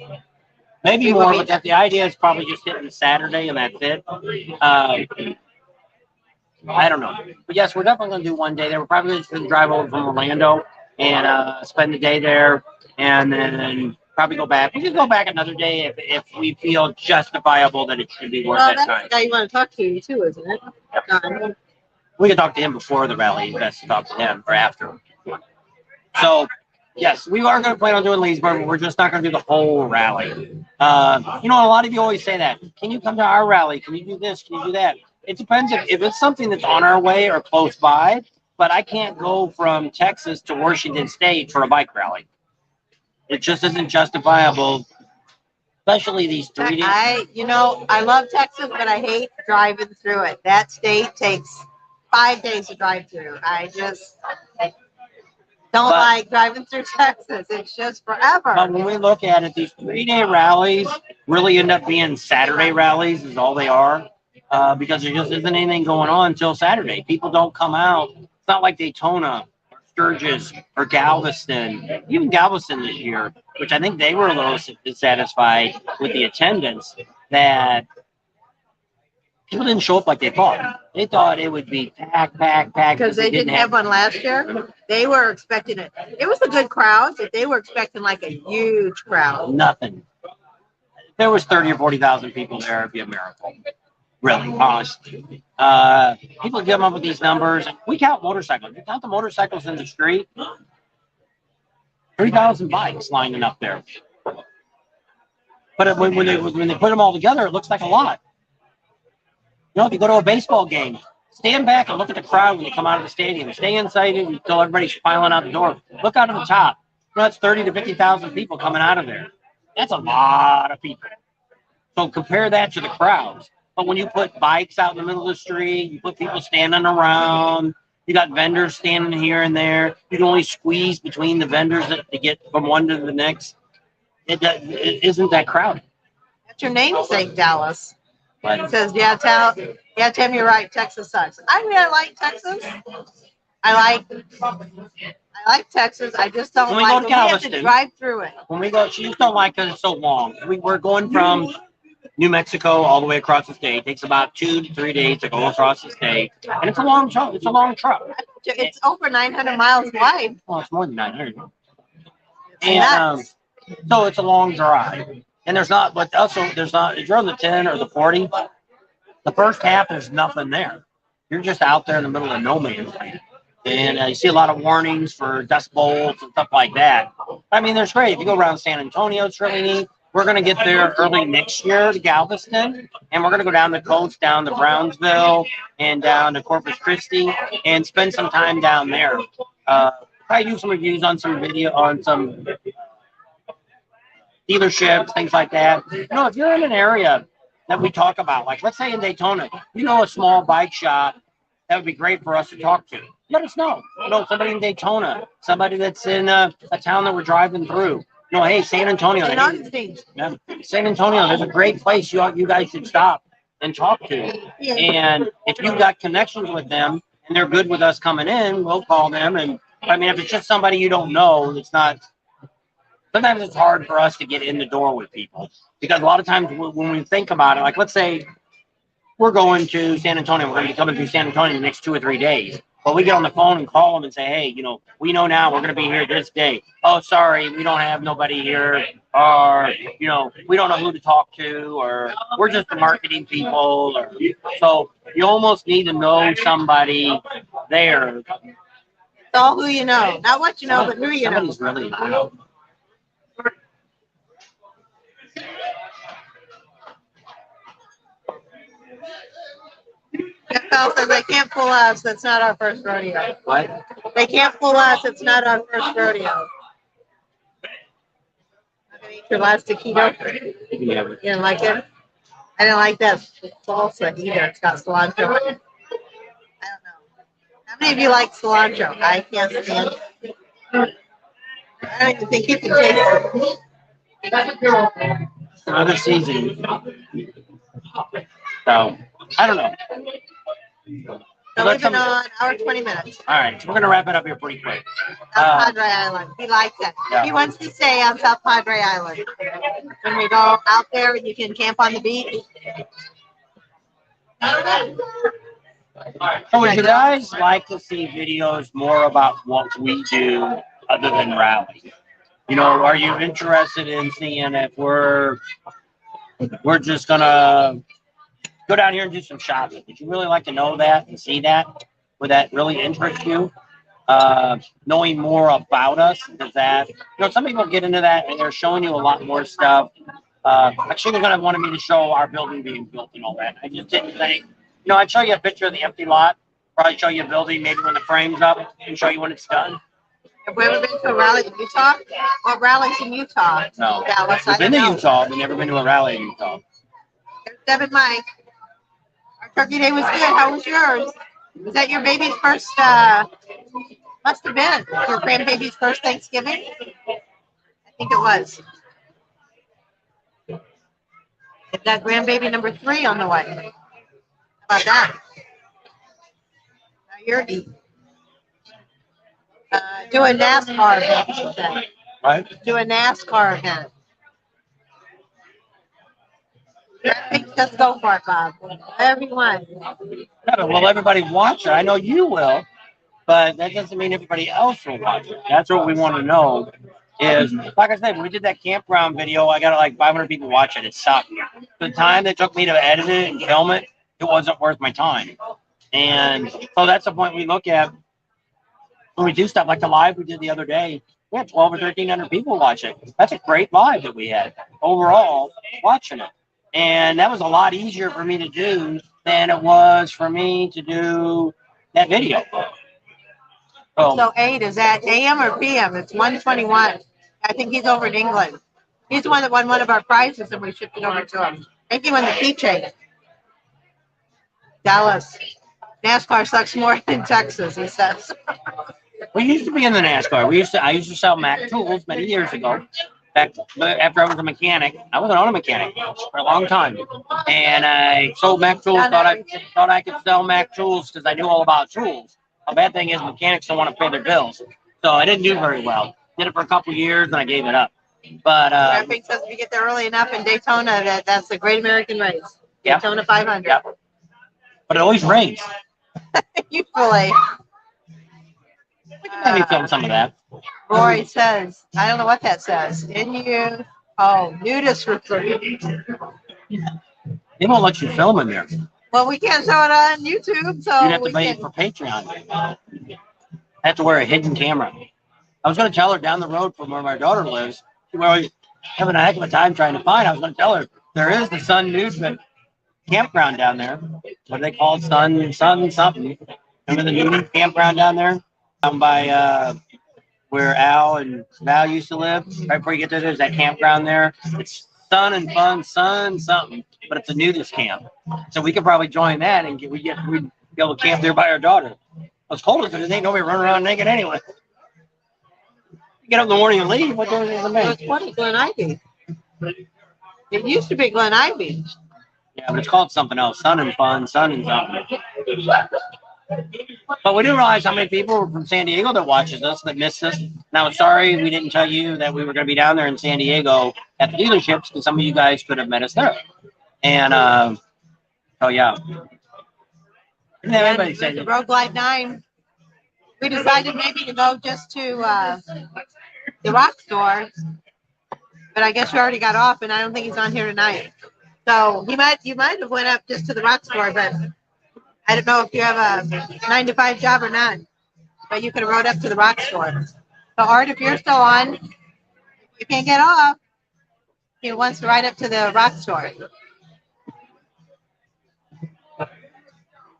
Maybe more, but the idea is probably just hitting the Saturday and that's it. I don't know. But yes, we're definitely going to do one day there. We're probably just going to drive over from Orlando and spend the day there and then probably go back. We can go back another day if we feel justifiable that it should be worth that time. That's the guy you want to talk to too, isn't it? Yep. We can talk to him before the rally. Best to talk to him or after. So, yes, we are going to plan on doing Leesburg, but we're just not going to do the whole rally. A lot of you always say that. Can you come to our rally? Can you do this? Can you do that? It depends if it's something that's on our way or close by, but I can't go from Texas to Washington State for a bike rally. It just isn't justifiable, especially these 3 days. I love Texas, but I hate driving through it. That state takes 5 days to drive through. I just don't like driving through Texas. It's just forever. But when we look at it, these 3-day rallies really end up being Saturday rallies is all they are. Because there just isn't anything going on until Saturday. People don't come out. It's not like Daytona or Sturgis or Galveston. Even Galveston this year, which I think they were a little dissatisfied with the attendance, that people didn't show up like they thought. They thought it would be packed. Because they didn't have one last year. They were expecting it. It was a good crowd, but they were expecting like a huge crowd. Nothing. If there was 30 or 40,000 people there, it'd be a miracle. Really, honestly. People come up with these numbers. We count motorcycles. We count the motorcycles in the street. 3,000 bikes lining up there. But when they put them all together, it looks like a lot. If you go to a baseball game, stand back and look at the crowd when you come out of the stadium. Stay inside until everybody's filing out the door. Look out of the top. That's 30 to 50,000 people coming out of there. That's a lot of people. So compare that to the crowds. But when you put bikes out in the middle of the street, you put people standing around, you got vendors standing here and there, you can only squeeze between the vendors to get from one to the next. It isn't that crowded. That's your namesake, Dallas. But it says, Tim, you're right. Texas sucks. I like Texas. I like Texas. I just don't like it. We have to drive through it. When we go, she just don't like because it's so long. We're going from New Mexico all the way across the state. It takes about 2 to 3 days to go across the state, and it's a long truck. It's a long truck. It's over 900 miles wide. Well, it's more than 900. And so it's a long drive. And there's not. If you're on the 10 or the 40, the first half there's nothing there. You're just out there in the middle of no man's land. And you see a lot of warnings for dust bowls and stuff like that. I mean, there's great. If you go around San Antonio, it's really neat. We're going to get there early next year to Galveston, and we're going to go down the coast, down to Brownsville, and down to Corpus Christi, and spend some time down there. Probably do some reviews on some dealerships, things like that. If you're in an area that we talk about, like let's say in Daytona, a small bike shop that would be great for us to talk to. Let us know. You know, somebody in Daytona, somebody that's in a town that we're driving through. You know, hey, San Antonio. St. Augustine. Yeah, San Antonio, there's a great place you guys should stop and talk to. Yeah. And if you've got connections with them and they're good with us coming in, we'll call them. And I mean, if it's just somebody you don't know, it's not. Sometimes it's hard for us to get in the door with people because a lot of times when we think about it, like let's say we're going to San Antonio, we're going to be coming through San Antonio in the next 2 or 3 days. But we get on the phone and call them and say, hey, you know, we know now we're going to be here this day. Oh, sorry, we don't have nobody here. Or, you know, we don't know who to talk to, or we're just the marketing people. Or, so you almost need to know somebody there. It's all who you know. Not what you know, but who you know. Somebody's really loud. FL says they can't fool us. That's not our first rodeo. What? They can't fool us. It's not our first rodeo. I'm gonna eat your last taquito. Yeah. You didn't like it? I didn't like that salsa either. It's got cilantro in it. I don't know. How many of you like cilantro? I can't stand it. I don't even think you can taste it. Another season. So, I don't know. So we've been on hour 20 minutes. All right, so we're going to wrap it up here pretty quick. South Padre Island. He likes it. Yeah. He wants to stay on South Padre Island. When we go out there and you can camp on the beach. So would you guys like to see videos more about what we do other than rally? You know, are you interested in seeing if we're just going to go down here and do some shopping? Would you really like to know that and see that? Would that really interest you? Knowing more about us, does that, you know, some people get into that and they're showing you a lot more stuff. Actually, they're going to want me to show our building being built and all that. I just didn't think, you know, I'd show you a picture of the empty lot, probably show you a building maybe when the frame's up and show you when it's done. Have we ever been to a rally in Utah? What rallies in Utah? No. Dallas. We've been to Utah, but never been to a rally in Utah. There's Deb and Mike. Our turkey day was good. How was yours? Was that your baby's first, must have been your grandbaby's first Thanksgiving? I think it was. Get that grandbaby number 3 on the way. How about that? Now you're deep. Do a NASCAR event, she said. Right? Do a NASCAR event. Just go for it, Bob. Everyone. Yeah, will everybody watch it? I know you will, but that doesn't mean everybody else will watch it. That's what we want to know. Is like I said, when we did that campground video, I got like 500 people watch it. It sucked. The time that took me to edit it and film it, it wasn't worth my time. And so that's the point we look at when we do stuff like the live we did the other day. We had 12 or 1,300 people watch it. That's a great live that we had overall watching it. And that was a lot easier for me to do than it was for me to do that video. So 8, is that AM or PM? It's 121. I think he's over in England. He's the one that won one of our prizes and we shipped it over to him. I think he won the keychain. Dallas. NASCAR sucks more than Texas, he says. We used to be in the NASCAR. I used to sell Mac tools many years ago. Back after I was a mechanic, I was an auto mechanic for a long time, and I sold Mac tools. Thought I could sell Mac tools because I knew all about tools. The bad thing is mechanics don't want to pay their bills, so I didn't do very well. Did it for a couple of years, and I gave it up. But Traffic says if you get there early enough in Daytona, that's the Great American Race. Yep. Daytona 500. Yep. But it always rains. Usually. We can maybe film some of that. Roy says, I don't know what that says. Nudist recruit. They won't let you film in there. Well, we can't show it on YouTube, so You'd have to pay for Patreon. I have to wear a hidden camera. I was going to tell her down the road from where my daughter lives, where we're having a heck of a time trying to find. I was going to tell her there is the Sun Nudement campground down there. What do they call it? Sun something. Remember the nudie campground down there? Down by where Al and Val used to live. Right before you get there, there's that campground there. It's Sun and Fun, Sun something, but it's a nudist camp. So we could probably join that and we'd be able to camp there by our daughter. It's cold because there ain't nobody running around naked anyway. You get up in the morning and leave. What difference does it It was make? funny, Glen Ivy. It used to be Glen Ivy. Yeah, but it's called something else. Sun and Fun, Sun and something. But we do realize how many people from San Diego that watches us, that missed us. Now, sorry we didn't tell you that we were going to be down there in San Diego at the dealerships because some of you guys could have met us there. And, oh, yeah. Didn't have anybody say And the that. Road Glide 9, we decided maybe to go just to the rock store. But I guess you already got off, and I don't think he's on here tonight. So you might have went up just to the rock store, but I don't know if you have a 9-to-5 job or not. But you could have rode up to the rock store. So Art, if you're still on, you can't get off. He wants to ride up to the rock store.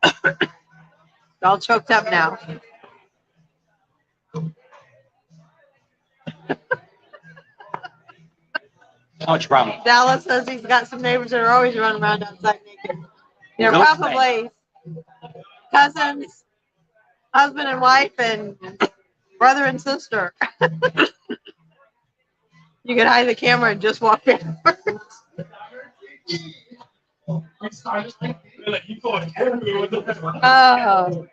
It's all choked up now. What's your problem? Dallas says he's got some neighbors that are always running around outside naked. They're Nope. probably cousins, husband and wife, and brother and sister. You could hide the camera and just walk in. Oh.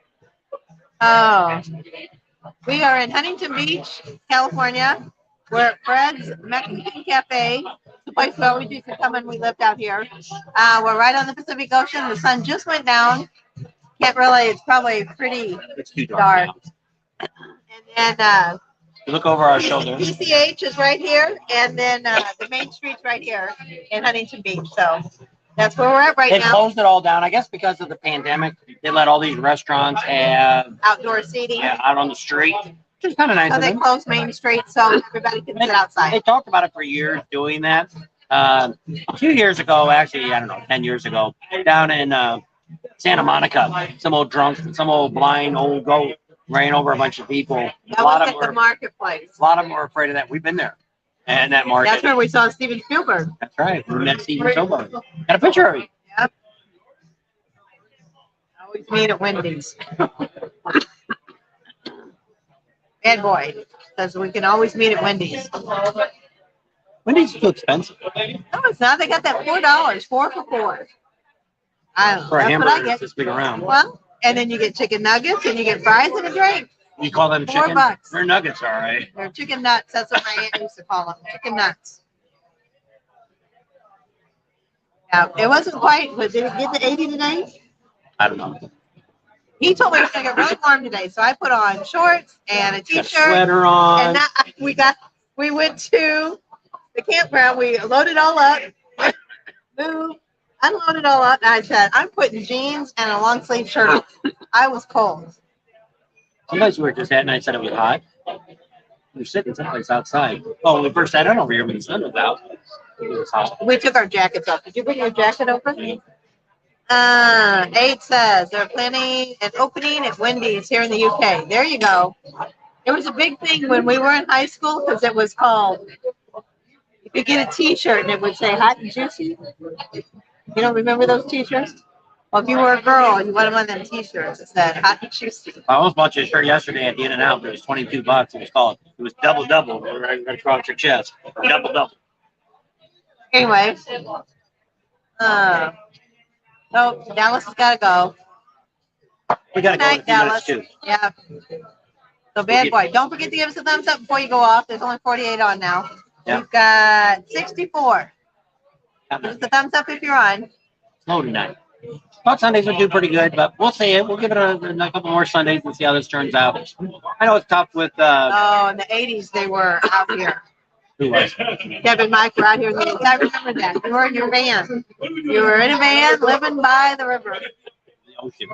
We are in Huntington Beach, California. We're at Fred's Mexican Cafe. The place we always used to come when we lived out here. We're right on the Pacific Ocean. The sun just went down. Can't really, it's probably pretty It's too dark. dark. And then You look over our shoulder. PCH is right here. And then the main street's right here in Huntington Beach. So that's where we're at right They now. closed it all down. I guess because of the pandemic, they let all these restaurants have Outdoor seating. out on the street, which is kind of nice So of they them. closed Main Street so everybody can sit They outside. talked about it for years doing that. A few years ago, actually, I don't know, 10 years ago, down in Santa Monica, some old drunk, some old blind old goat ran over a bunch of people. That was at the marketplace. A lot of them were afraid of that. We've been there. And that market. That's where we saw Steven Spielberg. That's right. We met Steven Spielberg. Got a picture of him. Yep. Always meet at Wendy's. Bad boy says we can always meet at Wendy's. Wendy's is too expensive. No, it's not. They got that $4, 4 for $4. I don't know. For a That's what I hamburger, get. it's this big around. Well, and then you get chicken nuggets and you get fries and a drink. You call them chicken? $4. They're nuggets, all right. They're chicken nuts. That's what my aunt used to call them. Chicken nuts. Yeah, it wasn't quite, but did it get to 80 today? I don't know. He told me it was going to get really warm today, so I put on shorts and a Got a t-shirt. sweater on. And we went to the campground. We loaded all up, moved, unloaded all up. And I said, I'm putting jeans and a long sleeve shirt on. I was cold. Sometimes we were just at night, said it was hot. We were sitting someplace outside. Oh, when we first sat down over here when the sun was out, it was hot. We took our jackets off. Did you bring your jacket over? 8 says they're planning an opening at Wendy's here in the UK. There you go. It was a big thing when we were in high school because it was called, you could get a t-shirt and it would say hot and juicy. You don't remember those t-shirts? Well, if you were a girl, you wanted one of them t-shirts that said hot and juicy. I almost bought you a shirt yesterday at the In-N-Out, but it was $22. It was double, right across your chest. Double. Anyway. Oh, Dallas has got to go. We got to Good go in a night, few minutes, Dallas. too. Yeah. So bad boy. Don't forget to give us a thumbs up before you go off. There's only 48 on now. Yeah. We've got 64. Give us a thumbs up if you're on. Slow tonight. Thought Sundays would do pretty good, but we'll see it. We'll give it a couple more Sundays and see how this turns out. I know it's tough with Oh, in the 80s, they were out here. who was Kevin and Mike were out here in the 80s. I remember that. You were in your van. You were in a van living by the river. the ocean.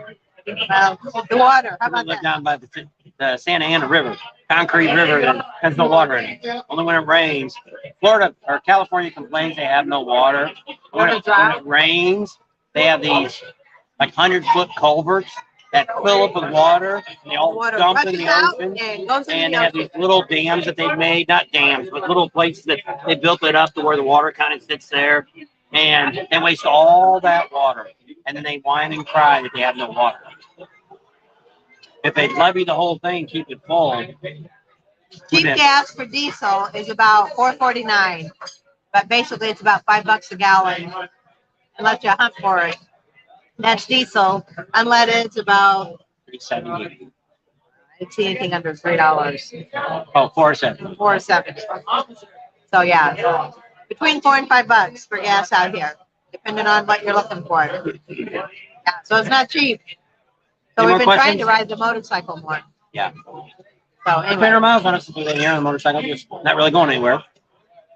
Well, the water. How We about live that? down by the Santa Ana River, concrete river that has no water in it. Only when it rains. Florida or California complains they have no water. When it rains, they have these like 100-foot culverts that fill up with water. And they all Water dump in rushes the out ocean. and goes in And the they have ocean. these little dams that they've made, not dams, but little places that they built it up to where the water kind of sits there. And they waste all that water. And then they whine and cry that they have no water. if they levy the whole thing, keep it full. Cheap gas for diesel is about $4.49, but basically it's about $5 a gallon unless you hunt for it. That's diesel. Unleaded, it's about $3.70. I didn't see anything under $3. Oh, $4.70. $4.70. So yeah, between $4 and $5 for gas out here, depending on what you're looking for. Yeah, so it's not cheap. So Any we've more been trying to questions? ride the motorcycle more. Yeah. So 300 anyway, miles on us today here on the motorcycle, just not really going anywhere.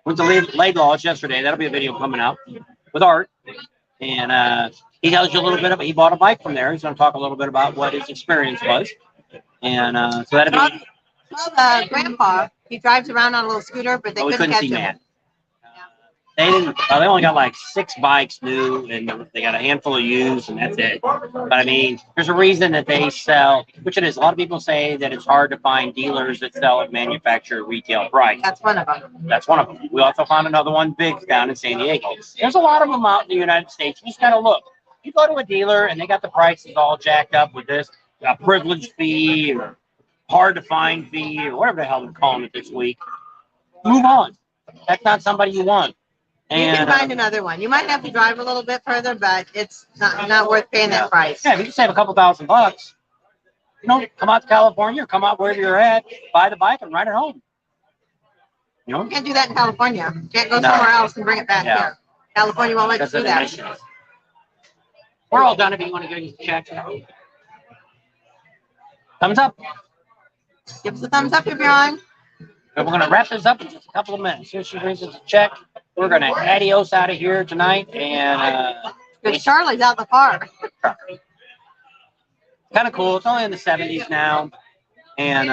Went to Lake Lodge yesterday. That'll be a video coming out with Art. And he tells you a little bit about, he bought a bike from there. He's going to talk a little bit about what his experience was. And so that'll be. well, the grandpa, he drives around on a little scooter, but they We couldn't couldn't catch see him. Matt. They didn't. They only got like 6 bikes new, and they got a handful of used, and that's it. But I mean, there's a reason that they sell, which it is. A lot of people say that it's hard to find dealers that sell at manufacturer retail price. That's one of them. That's one of them. We also found another one big down in San Diego. There's a lot of them out in the United States. You just gotta look. You go to a dealer and they got the prices all jacked up with this a privilege fee or hard to find fee or whatever the hell they're calling it this week. Move on. That's not somebody you want. You can find another one. You might have to drive a little bit further, but it's not worth paying that price. Yeah, if you can save a couple $1,000, you know, come out to California or come out wherever you're at, buy the bike and ride it home. You know? You can't do that in California. You can't go somewhere else and bring it back here. California won't let you do that. We're all done if you want to go use the check. Thumbs up. Give us a thumbs up if you're on. But we're going to wrap this up in just a couple of minutes. Here she brings us a check. We're going to adios out of here tonight. And Because Charlie's out the car. kind of cool. It's only in the 70s now. And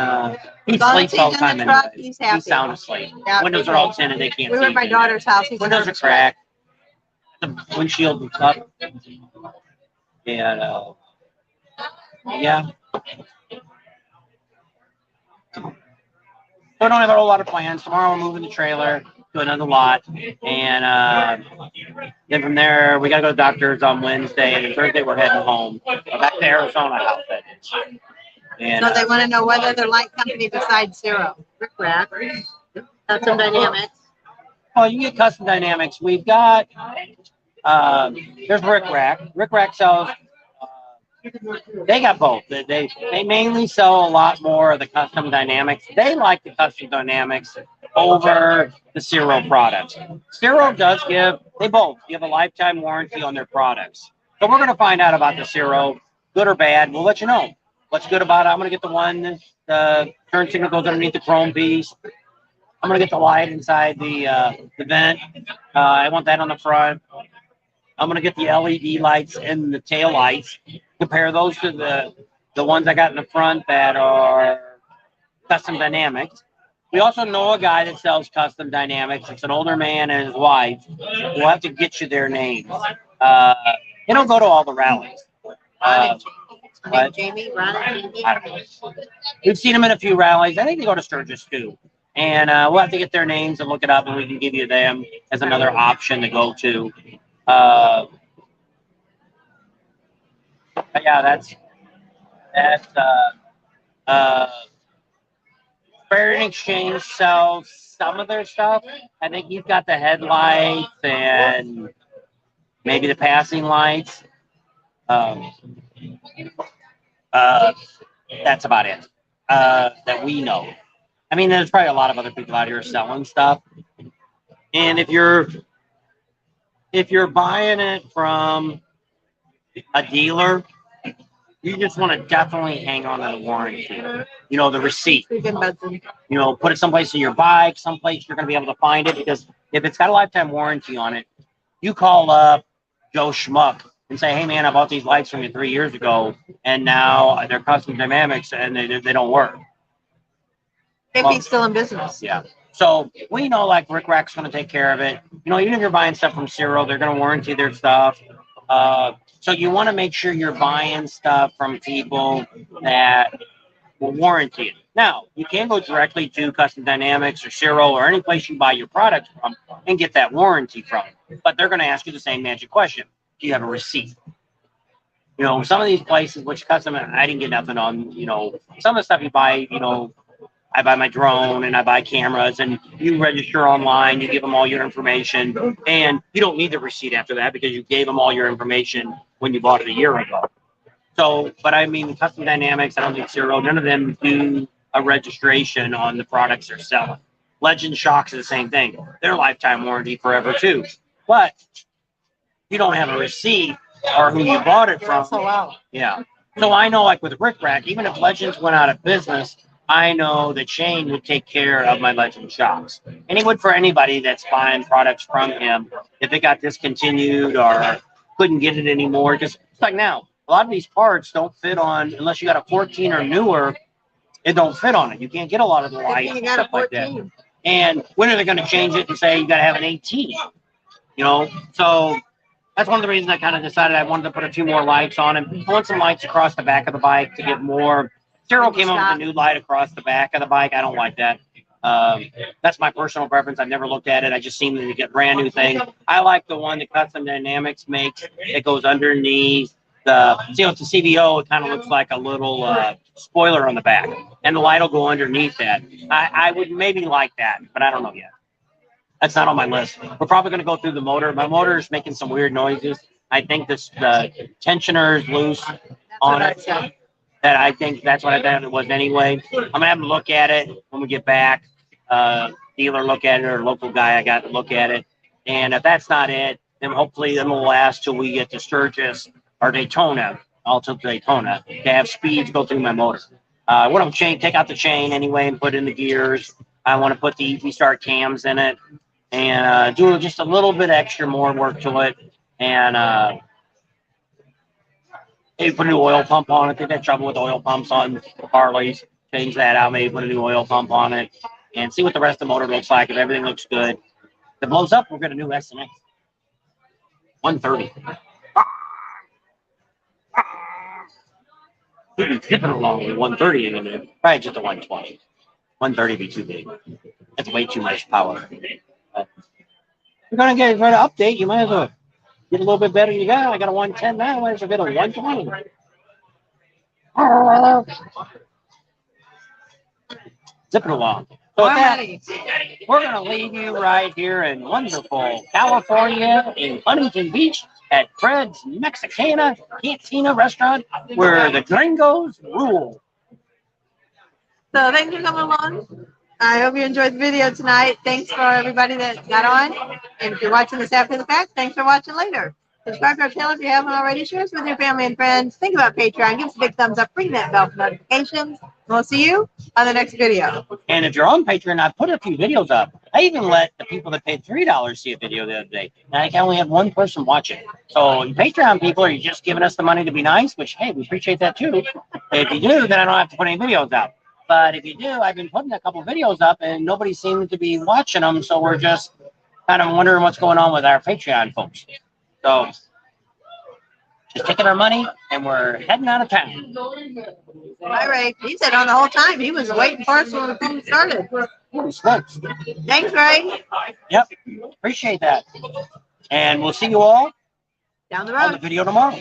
he As long as sleeps all the he's in time the truck, anyway. he's happy. He's sound asleep. Yeah, Windows are all tinted. They can't we see were at my him. daughter's house. He's Windows are cracked. The windshield was up. And yeah. So I don't have a whole lot of plans. Tomorrow we're moving the trailer to another lot. And then from there, we got to go to the doctor's on Wednesday. And Thursday, we're heading home. Back to Arizona, how that is. And, So they want to know what other light company besides Zero. Rick Rack. Custom Dynamics. well, you can get Custom Dynamics. We've got, there's Rick Rack. Rick Rack sells, they got both. They mainly sell a lot more of the Custom Dynamics. They like the Custom Dynamics over the Zero products. Zero does they both give a lifetime warranty on their products. So we're going to find out about the Zero, good or bad. We'll let you know. What's good about it? I'm going to get the one, the turn signal goes underneath the chrome piece. I'm going to get the light inside the vent. I want that on the front. I'm going to get the LED lights and the tail lights. Compare those to the ones I got in the front that are Custom Dynamics. We also know a guy that sells Custom Dynamics. It's an older man and his wife. We'll have to get you their names. They don't go to all the rallies. Jamie, Ron and Jamie. I don't know. We've seen them in a few rallies. I think they go to Sturgis too. And we'll have to get their names and look it up, and we can give you them as another option to go to. Yeah, that's Fair and Exchange sells some of their stuff. I think you've got the headlights and maybe the passing lights. That's about it that we know. I mean, there's probably a lot of other people out here selling stuff. And if you're buying it from a dealer, you just want to definitely hang on to the warranty. You know, the receipt. You know, put it someplace in your bike, someplace you're going to be able to find it. Because if it's got a lifetime warranty on it, you call up Joe Schmuck and say, hey, man, I bought these lights from you 3 years ago, and now they're Custom Dynamics, and they don't work. If he's still in business. Yeah. So we know, like, Rick Rack's going to take care of it. You know, even if you're buying stuff from Zero, they're going to warranty their stuff. So you want to make sure you're buying stuff from people that will warranty it. Now, you can go directly to Custom Dynamics or Zero or any place you buy your products from and get that warranty from. But they're going to ask you the same magic question. Do you have a receipt? You know, some of these places, which custom, I didn't get nothing on. You know, some of the stuff you buy, you know, I buy my drone and I buy cameras, and you register online. You give them all your information, and you don't need the receipt after that because you gave them all your information when you bought it a year ago. So, but I mean, Custom Dynamics, I don't think Zero, none of them do a registration on the products they're selling. Legend Shocks is the same thing. They're lifetime warranty forever too. But you don't have a receipt or who you bought it from. Oh, wow. Yeah. So I know, like with Rick Rack, even if Legends went out of business, I know that Shane would take care of my Legend Shocks. And he would for anybody that's buying products from him if it got discontinued or couldn't get it anymore. Because it's like now, a lot of these parts don't fit on, unless you got a 14 or newer, it don't fit on it. You can't get a lot of the lights and stuff like that. And when are they going to change it and say you got to have an 18? You know, so that's one of the reasons I kind of decided I wanted to put a few more lights on it. I want some lights across the back of the bike to get more. Cyril came up with a new light across the back of the bike. I don't like that. That's my personal preference. I've never looked at it. I just seen it get brand new thing. I like the one that Custom Dynamics makes. It goes underneath the, see, it's a CVO. It kind of looks like a little spoiler on the back, and the light will go underneath that. I would maybe like that, but I don't know yet. That's not on my list. We're probably going to go through the motor. My motor is making some weird noises. I think the tensioner is loose on it. That I think that's what I thought it was anyway. I'm going to have them look at it when we get back. Dealer look at it, or local guy I got to look at it. And if that's not it, then hopefully then we'll last till we get to Sturgis or Daytona, also Daytona, to have speeds go through my motor. I want to take out the chain anyway and put in the gears. I want to put the Easy Start cams in it and do just a little bit extra more work to it. And maybe put a new oil pump on it. They've had trouble with oil pumps on Harleys. Change that out. Maybe put a new oil pump on it and see what the rest of the motor looks like. If everything looks good, if it blows up, we'll get a new SNX 130. We've been tipping along with 130 in it. Probably just a 120. 130 be too big. That's way too much power. But you're gonna try to update. You might as well get a little bit better than you got. I got a 110 now. I might as well get a 120. Zip it along. So with that, we're going to leave you right here in wonderful California in Huntington Beach at Fred's Mexicana Cantina restaurant, where the gringos rule. So thanks for coming along. I hope you enjoyed the video tonight. Thanks for everybody that got on. And if you're watching this after the fact, thanks for watching later. Subscribe to our channel if you haven't already. Share us with your family and friends. Think about Patreon. Give us a big thumbs up. Ring that bell for notifications. And we'll see you on the next video. And if you're on Patreon, I put a few videos up. I even let the people that paid $3 see a video the other day. And I can only have one person watch it. So you Patreon people, are you just giving us the money to be nice? Which, hey, we appreciate that too. If you do, then I don't have to put any videos out. But if you do, I've been putting a couple videos up and nobody seems to be watching them. So we're just kind of wondering what's going on with our Patreon folks. So just taking our money and we're heading out of town. Bye, Ray. He said on the whole time he was waiting for us when the film started. Thanks, Ray. Yep. Appreciate that. And we'll see you all Down the on road. the video tomorrow.